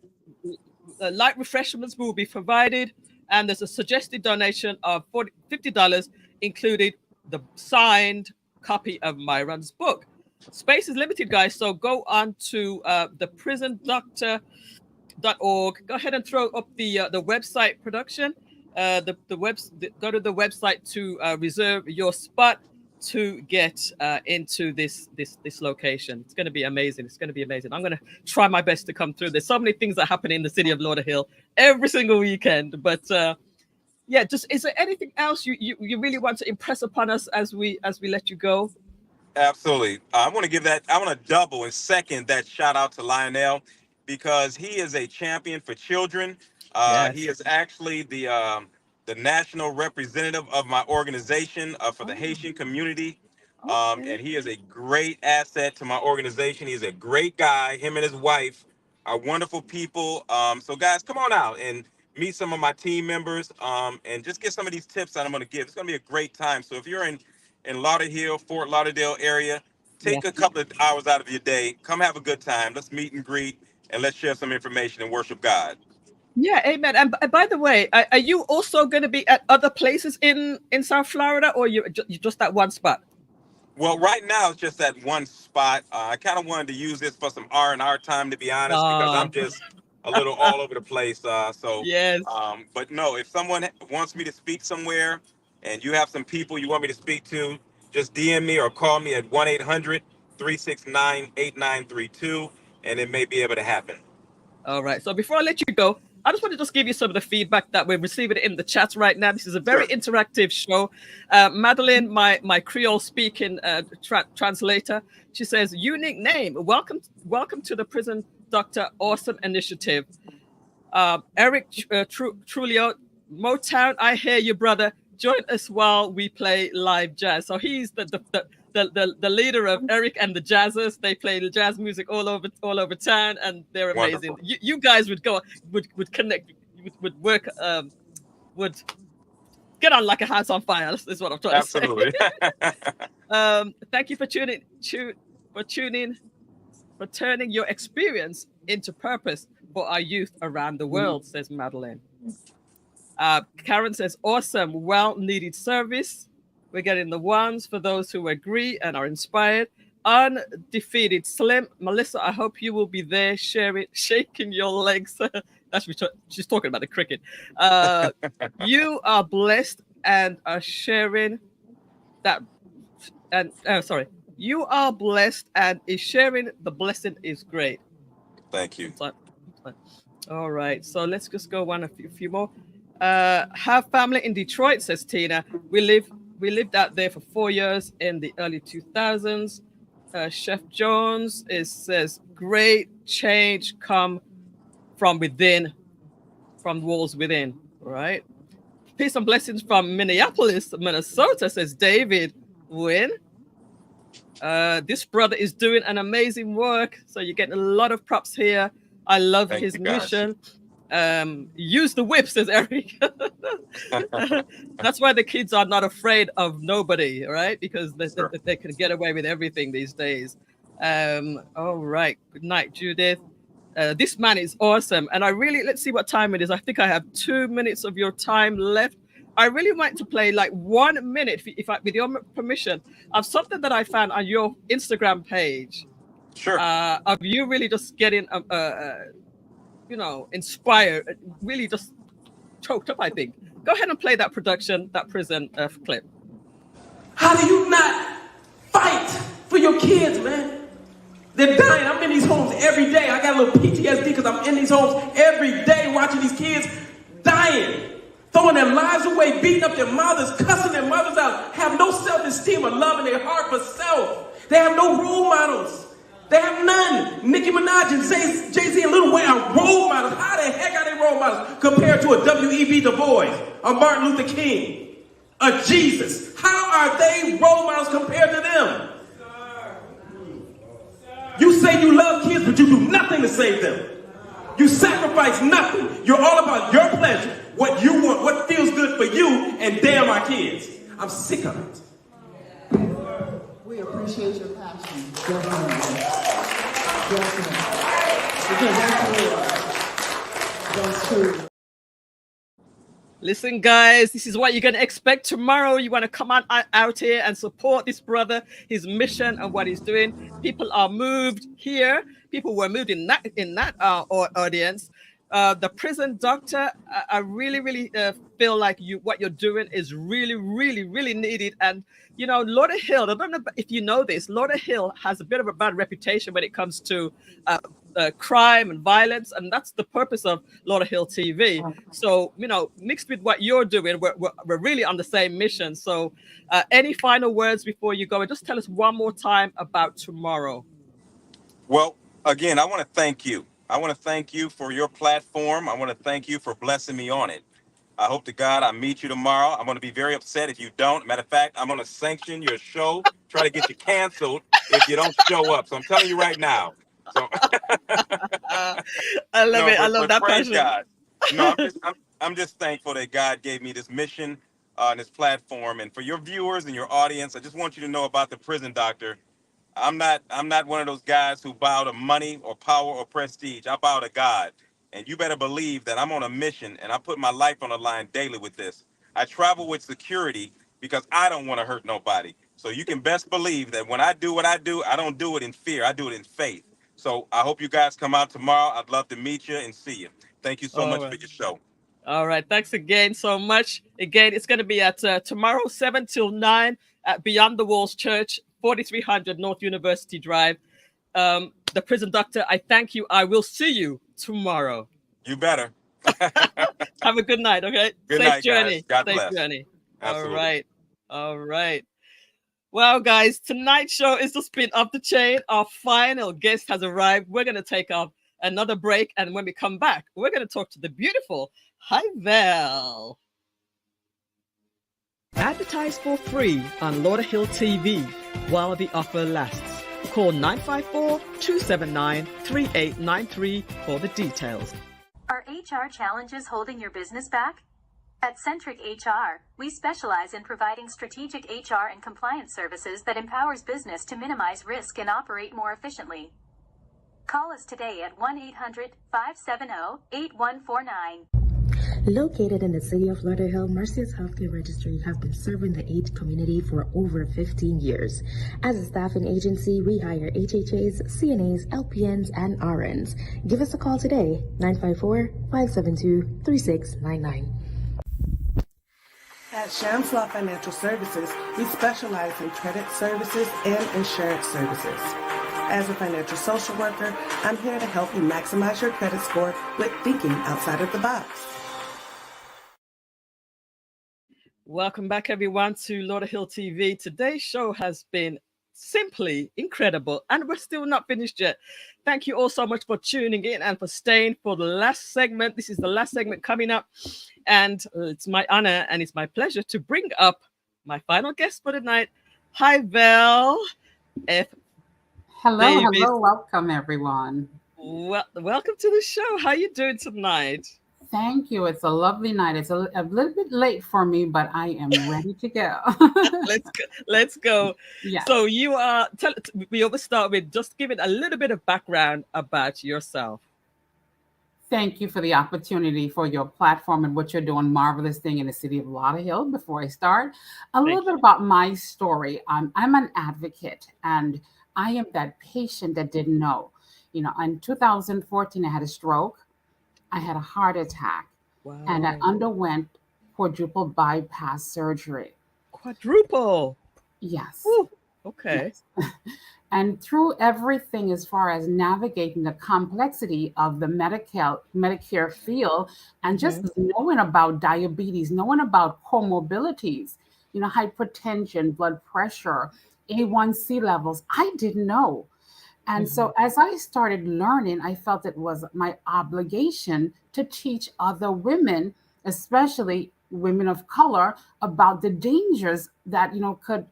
Light refreshments will be provided, and there's a suggested donation of $50, included the signed copy of Myron's book. Space is limited, guys, so go on to thePrisonDoctor.org. Go ahead and throw up the website, production. Go to the website to reserve your spot to get into this location. It's going to be amazing. It's going to be amazing. I'm going to try my best to come through. There's so many things that happen in the city of Lauderhill every single weekend. But yeah, just is there anything else you really want to impress upon us as we let you go? Absolutely. I want to double and second that shout out to Lionel, because he is a champion for children. Yes. He is actually the national representative of my organization for the Haitian community. And he is a great asset to my organization. He's a great guy. Him and his wife are wonderful people. So guys, come on out and meet some of my team members and just get some of these tips that I'm going to give. It's going to be a great time. So if you're in Lauderhill, Fort Lauderdale area, take a couple of hours out of your day. Come have a good time. Let's meet and greet and let's share some information and worship God. Yeah, amen. And by the way, are you also going to be at other places in South Florida, or you just at one spot? Well, right now it's just at one spot. I kind of wanted to use this for some R&R time, to be honest, because I'm just a little all over the place. So yes. But no, if someone wants me to speak somewhere and you have some people you want me to speak to, just DM me or call me at 1-800-369-8932, and it may be able to happen. All right. So before I let you go, I just want to just give you some of the feedback that we're receiving in the chat right now. This is a very interactive show. Madeline, my Creole speaking translator, she says, unique name. Welcome to the Prison Doctor Awesome Initiative. Eric Trulio, Motown, I hear you, brother. Join us while we play live jazz. So he's the leader of Eric and the Jazzers. They play the jazz music all over town, and they're amazing. You guys would connect, would work, would get on like a house on fire. Is what I'm trying to say. Absolutely. Thank you for turning your experience into purpose for our youth around the world, says Madeline. Karen says, awesome, well-needed service. We're getting the ones for those who agree and are inspired. Undefeated Slim. Melissa, I hope you will be there shaking your legs. She's talking about the cricket. You are blessed and are sharing that. And you are blessed and is sharing the blessing is great. Thank you. All right, so let's just go a few more. Have family in Detroit, says Tina. We lived out there for 4 years in the early 2000s. Chef Jones says, great change come from within, from walls within, right? Peace and blessings from Minneapolis, Minnesota, says David Wynn. This brother is doing an amazing work. So you're getting a lot of props here. I love his mission. Use the whip, says Eric. That's why the kids are not afraid of nobody, right? Because they can get away with everything these days. All right. Good night, Judith. This man is awesome. And let's see what time it is. I think I have 2 minutes of your time left. I really want to play like 1 minute, with your permission, of something that I found on your Instagram page. Sure. Of you really just getting, inspired, really just choked up, I think. Go ahead and play that prison clip. How do you not fight for your kids, man? They're dying. I'm in these homes every day. I got a little PTSD because I'm in these homes every day watching these kids dying. Throwing their lives away, beating up their mothers, cussing their mothers out, have no self-esteem or love in their heart for self. They have no role models. They have none. Nicki Minaj and Jay-Z and Lil Wayne are role models. How the heck are they role models compared to a W.E.B. Du Bois, a Martin Luther King, a Jesus? How are they role models compared to them? You say you love kids, but you do nothing to save them. You sacrifice nothing. You're all about your pleasure, what you want, what feels good for you, and damn our kids. I'm sick of it. We appreciate your passion. Definitely. Because that's true. Listen, guys, this is what you're going to expect tomorrow. You want to come out here and support this brother, his mission and what he's doing. People are moved here. People were moved in that audience. The prison doctor, I really feel like what you're doing is really needed. And Lauderhill, I don't know if you know this, Lauderhill has a bit of a bad reputation when it comes to crime and violence, and that's the purpose of Lauderhill TV. So mixed with what you're doing, we're really on the same mission. So any final words before you go, and just tell us one more time about tomorrow. Well, again, I want to thank you. I want to thank you for your platform. I want to thank you for blessing me on it. I hope to God I meet you tomorrow. I'm going to be very upset if you don't. Matter of fact, I'm going to sanction your show, try to get you canceled if you don't show up. So I'm telling you right now. So I love it. I love that passion. God. No, I'm just thankful that God gave me this mission on this platform. And for your viewers and your audience, I just want you to know about the prison doctor. I'm not one of those guys who bow to money or power or prestige. I bow to God. And you better believe that I'm on a mission and I put my life on the line daily with this. I travel with security because I don't want to hurt nobody. So you can best believe that when I do what I do, I don't do it in fear. I do it in faith. So I hope you guys come out tomorrow. I'd love to meet you and see you. Thank you so much for your show. All right. Thanks again so much. Again, it's going to be at tomorrow, 7 till 9 at Beyond the Walls Church, 4300 North University Drive. The prison doctor, I thank you. I will see you tomorrow. You better. Have a good night, okay? Good Safe night, journey. guys. God Safe bless. journey. Absolutely. All right. All right. Well, guys, tonight's show is the spin off the chain. Our final guest has arrived. We're going to take up another break. And when we come back, we're going to talk to the beautiful Hyvelle. Advertise for free on Lauderhill TV while the offer lasts. Call 954-279-3893 for the details. Are HR challenges holding your business back? At Centric HR, we specialize in providing strategic HR and compliance services that empowers business to minimize risk and operate more efficiently. Call us today at 1-800-570-8149. Located in the city of Lauderhill, Mercy's Healthcare Registry have been serving the AIDS community for over 15 years. As a staffing agency, we hire HHAs, CNAs, LPNs, and RNs. Give us a call today, 954-572-3699. At Shams Law Financial Services, we specialize in credit services and insurance services. As a financial social worker, I'm here to help you maximize your credit score with thinking outside of the box. Welcome back, everyone, to Lauderhill TV. Today's show has been simply incredible, and we're still not finished yet. Thank you all so much for tuning in and for staying for the last segment. This is the last segment coming up, and it's my honor and it's my pleasure to bring up my final guest for the night, Hyvelle F. Hello, welcome everyone. Welcome to the show. How are you doing tonight? Thank you. It's a lovely night. It's a little bit late for me, but I am ready to go. Let's go. Yeah. So you are. We always start with just giving a little bit of background about yourself. Thank you for the opportunity, for your platform and what you're doing. Marvelous thing in the city of Lauderhill. Before I start, a little bit about my story. I'm an advocate, and I am that patient that didn't know. You know, in 2014, I had a stroke. I had a heart attack, and I underwent quadruple bypass surgery. Quadruple? Yes. Ooh, okay. Yes. And through everything as far as navigating the complexity of the Medicare field, and just knowing about diabetes, knowing about comorbidities, you know, hypertension, blood pressure, A1C levels, I didn't know. And so as I started learning, I felt it was my obligation to teach other women, especially women of color, about the dangers that, could,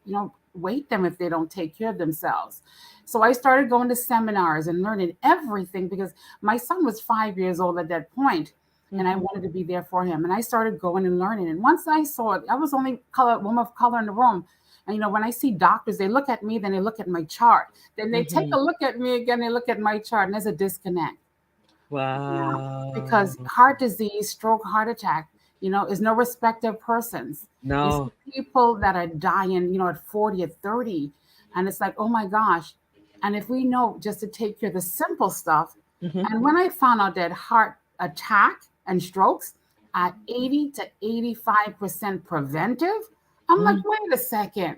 wait them if they don't take care of themselves. So I started going to seminars and learning everything, because my son was 5 years old at that point, and I wanted to be there for him. And I started going and learning. And once I saw it, I was only woman of color in the room. And, when I see doctors, they look at me, then they look at my chart. Then they take a look at me again, they look at my chart, and there's a disconnect. Wow. Because heart disease, stroke, heart attack, is no respect of persons. No. You see people that are dying, at 40 or 30, and it's like, oh my gosh. And if we know just to take care of the simple stuff, and when I found out that heart attack and strokes are 80 to 85% preventive, I'm like, wait a second.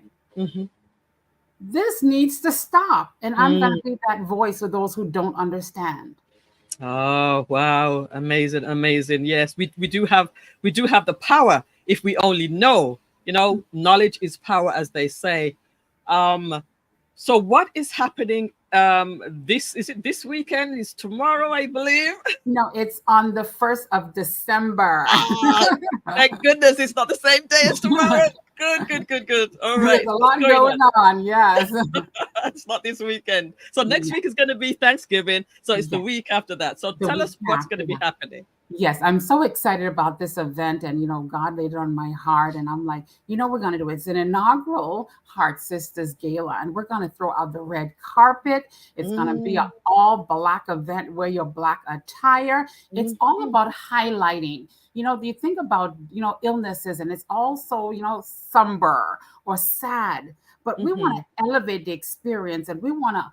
This needs to stop. And I'm going to be that voice for those who don't understand. Oh, wow. Amazing. Amazing. Yes, we do have the power if we only know. Knowledge is power, as they say. So what is happening? Is it this weekend? Is tomorrow, I believe? No, it's on the 1st of December. Oh, thank goodness it's not the same day as tomorrow. Good. All right. There's a lot going on, yes. It's not this weekend. So next week is going to be Thanksgiving. So it's the week after that. So tell us what's going to be happening. Yes, I'm so excited about this event, and God laid it on my heart, and I'm like, we're going to do it. It's an inaugural Heart Sistas Gala, and we're going to throw out the red carpet. It's going to be an all black event. Wear your black attire. It's all about highlighting. You think about illnesses, and it's also somber or sad, but we want to elevate the experience, and we want to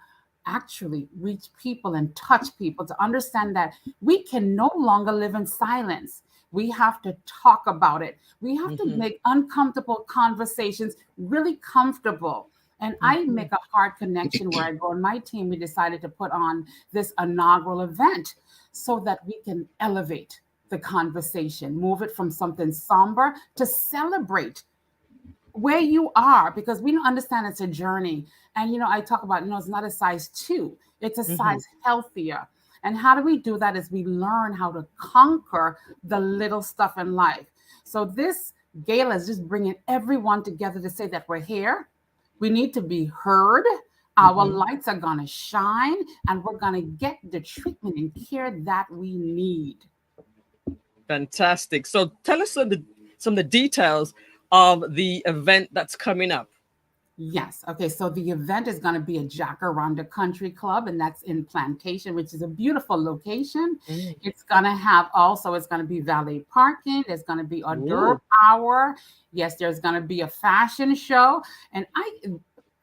actually reach people and touch people to understand that we can no longer live in silence. We have to talk about it. We have to make uncomfortable conversations really comfortable. And I make a hard connection where I go, and my team, we decided to put on this inaugural event so that we can elevate. the conversation, move it from something somber to celebrate where you are, because we don't understand it's a journey. And, I talk about, it's not a size 2, it's a size healthier. And how do we do that is we learn how to conquer the little stuff in life. So this gala is just bringing everyone together to say that we're here. We need to be heard. Our lights are going to shine, and we're going to get the treatment and care that we need. Fantastic. So tell us some of the details of the event that's coming up. Yes. Okay. So the event is going to be at Jacaranda Country Club, and that's in Plantation, which is a beautiful location. It's going to be valet parking. There's going to be hors d'oeuvre hour. Yes, there's going to be a fashion show. And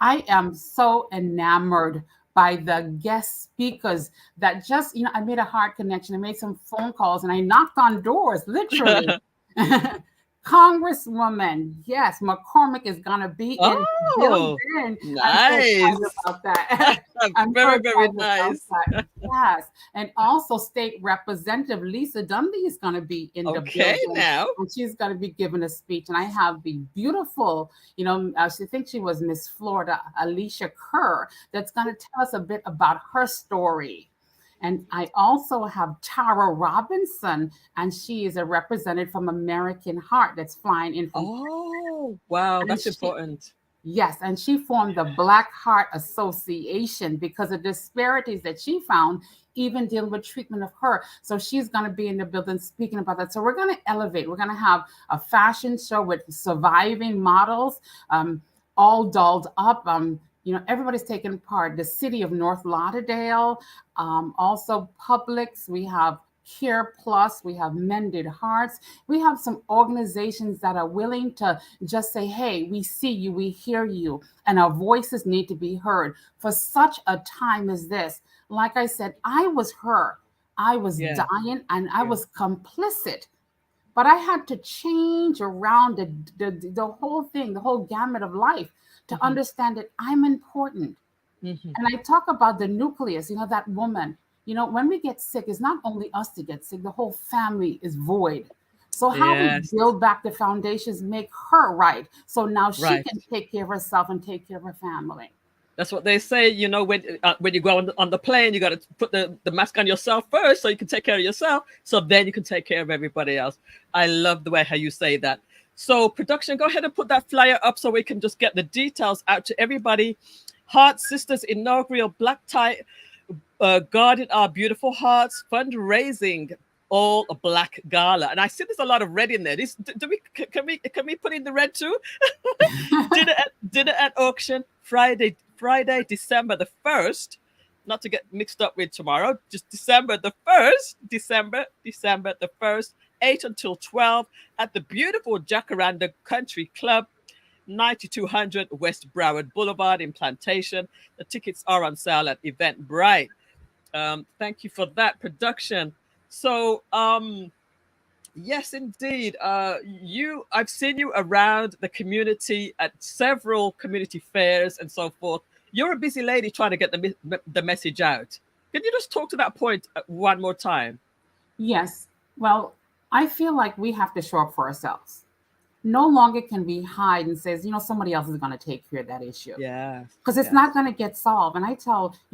I am so enamored by the guest speakers that just, I made a heart connection. I made some phone calls and I knocked on doors, literally. Congresswoman, yes, McCormick is going to be in the building. Nice. I'm so excited about that. I'm very, very nice. Yes. And also State Representative Lisa Dundee is going to be in the building. Now. And she's going to be giving a speech. And I have the beautiful, I think she was Miss Florida, Alicia Kerr, that's going to tell us a bit about her story. And I also have Tara Robinson, and she is a representative from American Heart that's flying in from. Oh, wow, that's important. Yes, and she formed the Black Heart Association because of disparities that she found, even dealing with treatment of her. So she's going to be in the building speaking about that. So we're going to elevate. We're going to have a fashion show with surviving models, all dolled up. Everybody's taking part. The city of North Lauderdale, also Publix. We have Care Plus. We have Mended Hearts. We have some organizations that are willing to just say, hey, we see you, we hear you, and our voices need to be heard for such a time as this. Like I said, I was her. I was dying and I was complicit. But I had to change around the whole thing, the whole gamut of life, to understand that I'm important. And I talk about the nucleus, that woman, when we get sick, it's not only us to get sick, the whole family is void. So how we build back the foundations, make her right. So now she can take care of herself and take care of her family. That's what they say, when you go on the plane, you got to put the mask on yourself first so you can take care of yourself. So then you can take care of everybody else. I love the way how you say that. So production, go ahead and put that flyer up so we can just get the details out to everybody. Heart Sistas inaugural black tie, guarding our beautiful hearts, fundraising, all black gala. And I see there's a lot of red in there. Can we put in the red too? dinner at auction Friday, December the 1st, not to get mixed up with tomorrow, just December the 1st, December the 1st, 8 until 12 at the beautiful Jacaranda Country Club, 9200 West Broward Boulevard in Plantation. The tickets are on sale at Eventbrite. Thank you for that, production. So, yes, indeed. I've seen you around the community at several community fairs and so forth. You're a busy lady trying to get the message out. Can you just talk to that point one more time? Yes. Well, I feel like we have to show up for ourselves. No longer can we hide and say, somebody else is going to take care of that issue. Yeah. Because it's not going to get solved. And I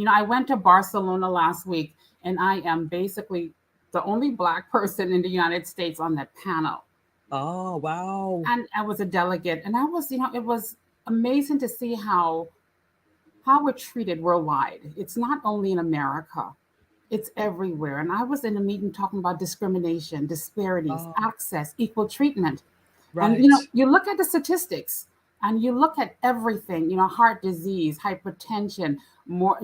I went to Barcelona last week, and I am basically the only Black person in the United States on that panel. Oh, wow. And I was a delegate. And I was, it was amazing to see how we're treated worldwide. It's not only in America. It's everywhere. And I was in a meeting talking about discrimination, disparities, access, equal treatment. Right. And, you look at the statistics and you look at everything, heart disease, hypertension, more,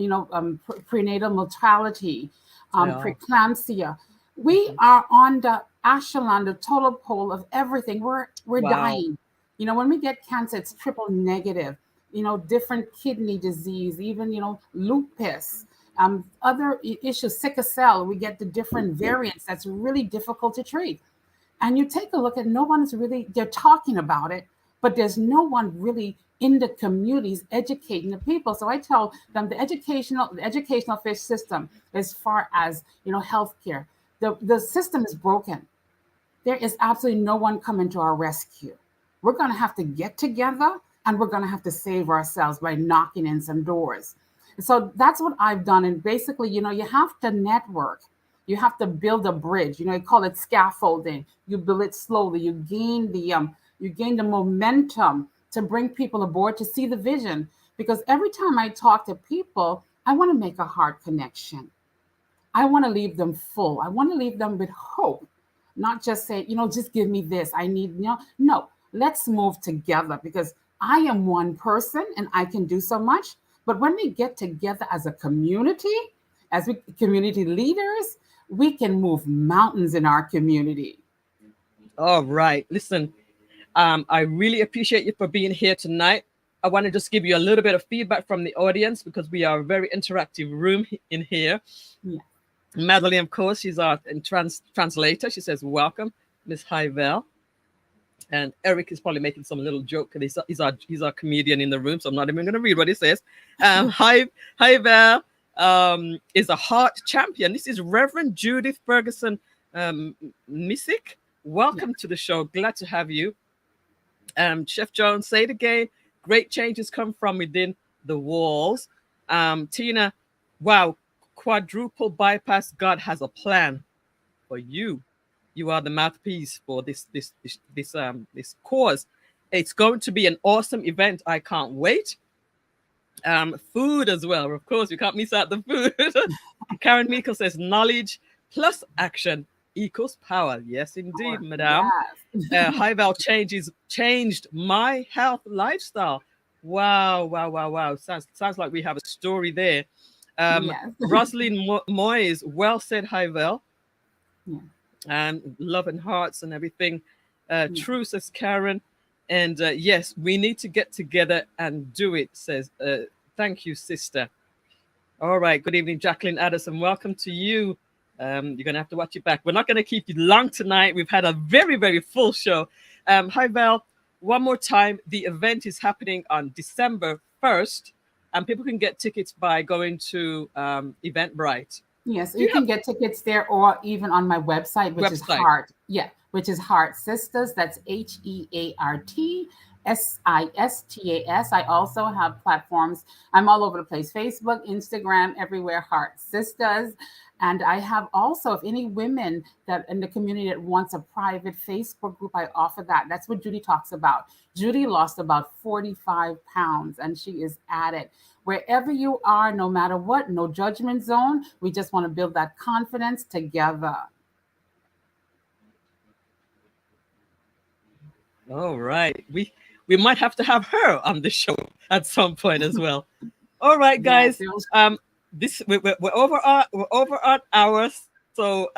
prenatal mortality, preeclampsia. We are on the echelon, the total pole of everything. We're dying. When we get cancer, it's triple negative, different kidney disease, even, lupus, other issues, sickle cell, we get the different variants that's really difficult to treat. And you take a look at they're talking about it, but there's no one really in the communities educating the people. So I tell them the educational fish system, as far as, healthcare, the system is broken. there is absolutely no one coming to our rescue. We're going to have to get together, and we're going to have to save ourselves by knocking in some doors. So that's what I've done. And basically, you have to network. You have to build a bridge. You call it scaffolding. You build it slowly. You gain the momentum to bring people aboard to see the vision. Because every time I talk to people, I want to make a heart connection. I want to leave them full. I want to leave them with hope, not just say, just give me this. I need, no, let's move together, because I am one person and I can do so much. But when we get together as a community, community leaders, we can move mountains in our community. All right. Listen, I really appreciate you for being here tonight. I want to just give you a little bit of feedback from the audience, because we are a very interactive room in here. Yeah. Madeline, of course, she's our translator. She says, welcome, Miss Hyvelle. And Eric is probably making some little joke, because he's our comedian in the room, so I'm not even going to read what he says. Hyvelle is a heart champion. This is Reverend Judith Ferguson Missick. Welcome to the show. Glad to have you. Chef Jones, say it again. Great changes come from within the walls. Tina, wow, quadruple bypass. God has a plan for you. You are the mouthpiece for this cause. It's going to be an awesome event. I can't wait. Food as well. Of course, you can't miss out the food. Karen Meikle says, knowledge plus action equals power. Yes, indeed, madam. Yes. Hyvelle changed my health lifestyle. Wow. Sounds like we have a story there. Yes. Rosalind Moyes, well said, Hyvelle. Yeah. And love and hearts and everything. True, says Karen. And yes, we need to get together and do it, says, thank you, sister. All right. Good evening, Jacqueline Addison. Welcome to you. You're going to have to watch it back. We're not going to keep you long tonight. We've had a very, very full show. Hyvelle, one more time. The event is happening on December 1st, and people can get tickets by going to Eventbrite. Yes, you can get tickets there, or even on my website, which is Heart. Yeah, which is Heart Sistas. That's HEART SISTAS. I also have platforms. I'm all over the place: Facebook, Instagram, everywhere. Heart Sistas. And I have also, if any women that in the community that wants a private Facebook group, I offer that. That's what Judy talks about. Judy lost about 45 pounds, and she is at it. Wherever you are, no matter what, no judgment zone. We just want to build that confidence together. All right. We might have to have her on the show at some point as well. All right, guys. We're over our hours, so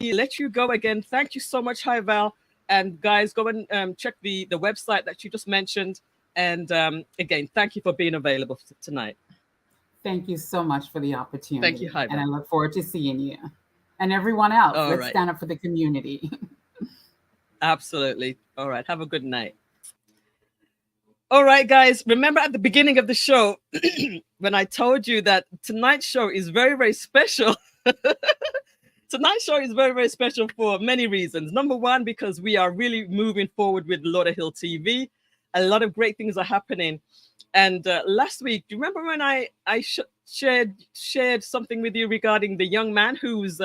let you go again. Thank you so much, Hyvelle. And guys, go and check the website that you just mentioned. And again, thank you for being available tonight. Thank you so much for the opportunity. Thank you, Hyvelle. And I look forward to seeing you and everyone else. Let's stand up for the community. Absolutely. All right. Have a good night. All right, guys. Remember at the beginning of the show when I told you that tonight's show is very, very special. Tonight's show is very, very special for many reasons. Number one, because we are really moving forward with Lauderhill TV. A lot of great things are happening. And last week, do you remember when I shared something with you regarding the young man who is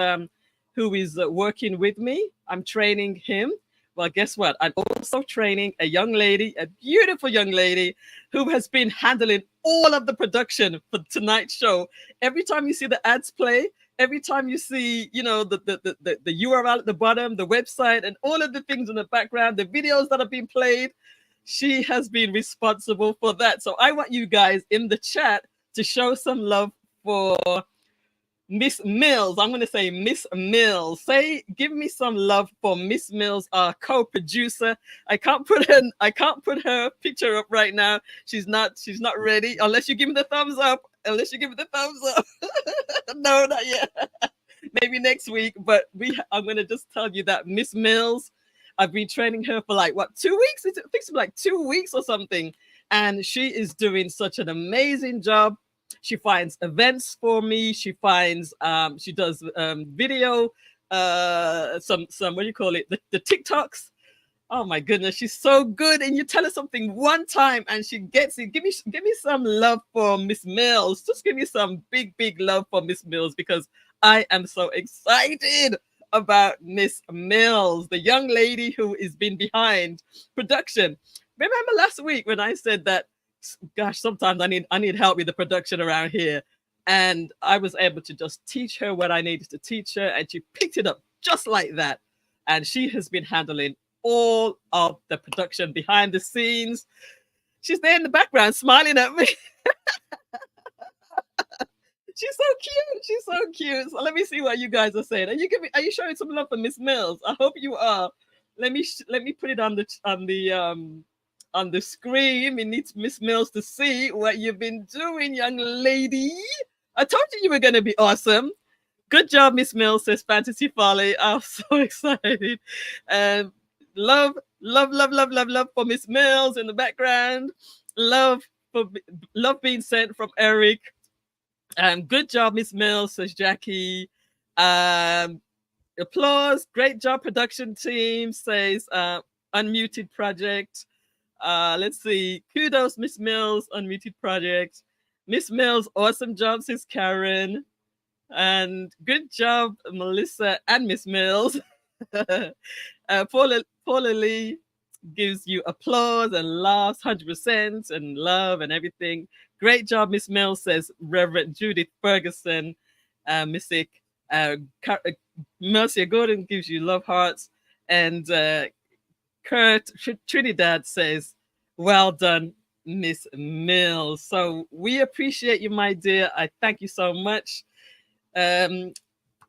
working with me? I'm training him. Well, guess what? I'm also training a young lady, a beautiful young lady who has been handling all of the production for tonight's show. Every time you see the ads play, every time you see, the URL at the bottom, the website, and all of the things in the background, the videos that have been played, she has been responsible for that. So I want you guys in the chat to show some love for Miss Mills. I'm going to say Miss Mills. Give me some love for Miss Mills, our co-producer. I can't put her picture up right now. She's not ready unless you give me the thumbs up. No, not yet. Maybe next week. But I'm going to just tell you that Miss Mills, I've been training her for 2 weeks? I think it's like 2 weeks or something. And she is doing such an amazing job. She finds events for me. She does video what do you call it? The TikToks. Oh my goodness, she's so good. And you tell her something one time and she gets it. Give me some love for Miss Mills. Just give me some big love for Miss Mills, because I am so excited about Miss Mills, the young lady who is been behind production. Remember last week when I said that, gosh, sometimes I need help with the production around here. And I was able to just teach her what I needed to teach her, and she picked it up just like that. And she has been handling all of the production behind the scenes. She's there in the background smiling at me. She's so cute. She's so cute. So let me see what you guys are saying. Are you showing some love for Miss Mills? I hope you are. Let me put it on the screen. We need Miss Mills to see what you've been doing, young lady. I told you were going to be awesome. Good job, Miss Mills, says Fantasy Folly. I'm so excited. Love for Miss Mills in the background. Love being sent from Eric. Good job, Miss Mills, says Jackie. Applause. Great job, production team, says Unmuted Project. Let's see. Kudos, Miss Mills, Unmuted Project. Miss Mills, awesome job, says Karen. And good job, Melissa and Miss Mills. Paula Lee gives you applause and laughs, 100%, and love and everything. Great job, Miss Mills, says Reverend Judith Ferguson. Mercia Gordon gives you love hearts. And Kurt Trinidad says, well done, Miss Mills. So we appreciate you, my dear. I thank you so much.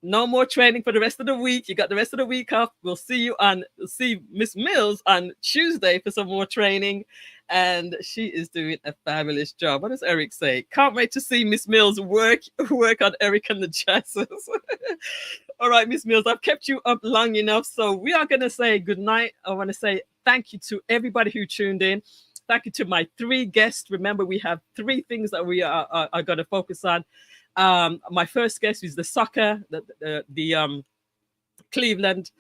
No more training for the rest of the week. You got the rest of the week off. We'll see Miss Mills on Tuesday for some more training. And she is doing a fabulous job. What does Eric say? Can't wait to see Miss Mills work on Eric and the Jazzers. All right, Miss Mills, I've kept you up long enough. So we are going to say good night. I want to say thank you to everybody who tuned in. Thank you to my 3 guests. Remember, we have 3 things that we are going to focus on. My first guest is the soccer, the Cleveland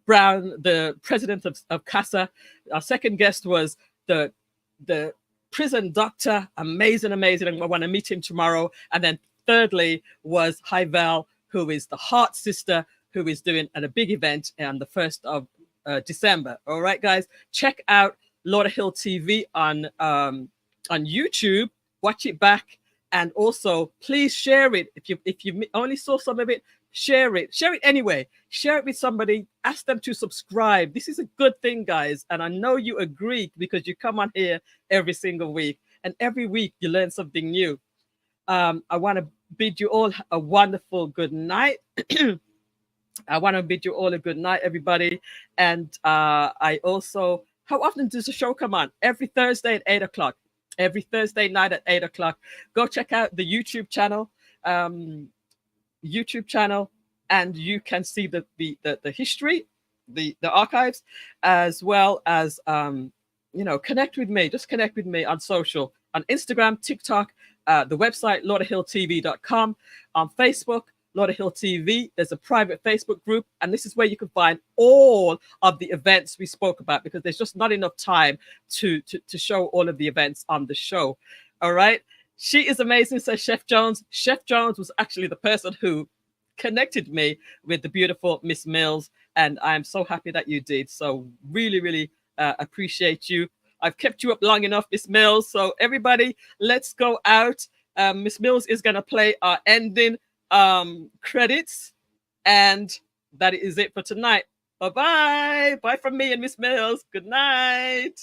Brown, the president of CASA. Our second guest was the prison doctor, amazing. And I want to meet him tomorrow. And then thirdly was Hyvelle, who is the heart sister, who is doing a big event on the 1st of December. All right, guys, check out Lauderhill TV on YouTube. Watch it back. And also, please share it. If you only saw some of it, share it. Share it anyway. Share it with somebody. Ask them to subscribe. This is a good thing, guys. And I know you agree because you come on here every single week. And every week you learn something new. I want to bid you all a wonderful good night. I want to bid you all a good night, everybody. And I also, how often does the show come on? Every Thursday at 8 o'clock. Every Thursday night at 8 o'clock. Go check out the YouTube channel, and you can see the history, the archives, as well as connect with me. Just connect with me on social, on Instagram, TikTok, the website lauderhilltv.com, on Facebook, Lauderhill TV. There's a private Facebook group, and this is where you can find all of the events we spoke about, because there's just not enough time to show all of the events on the show. All right. She is amazing, says Chef Jones. Chef Jones was actually the person who connected me with the beautiful Miss Mills, and I'm so happy that you did. So really appreciate you. I've kept you up long enough, Miss Mills. So everybody, let's go out. Miss Mills is going to play our ending credits, and that is it for tonight. Bye from me and Miss Mills. Good night.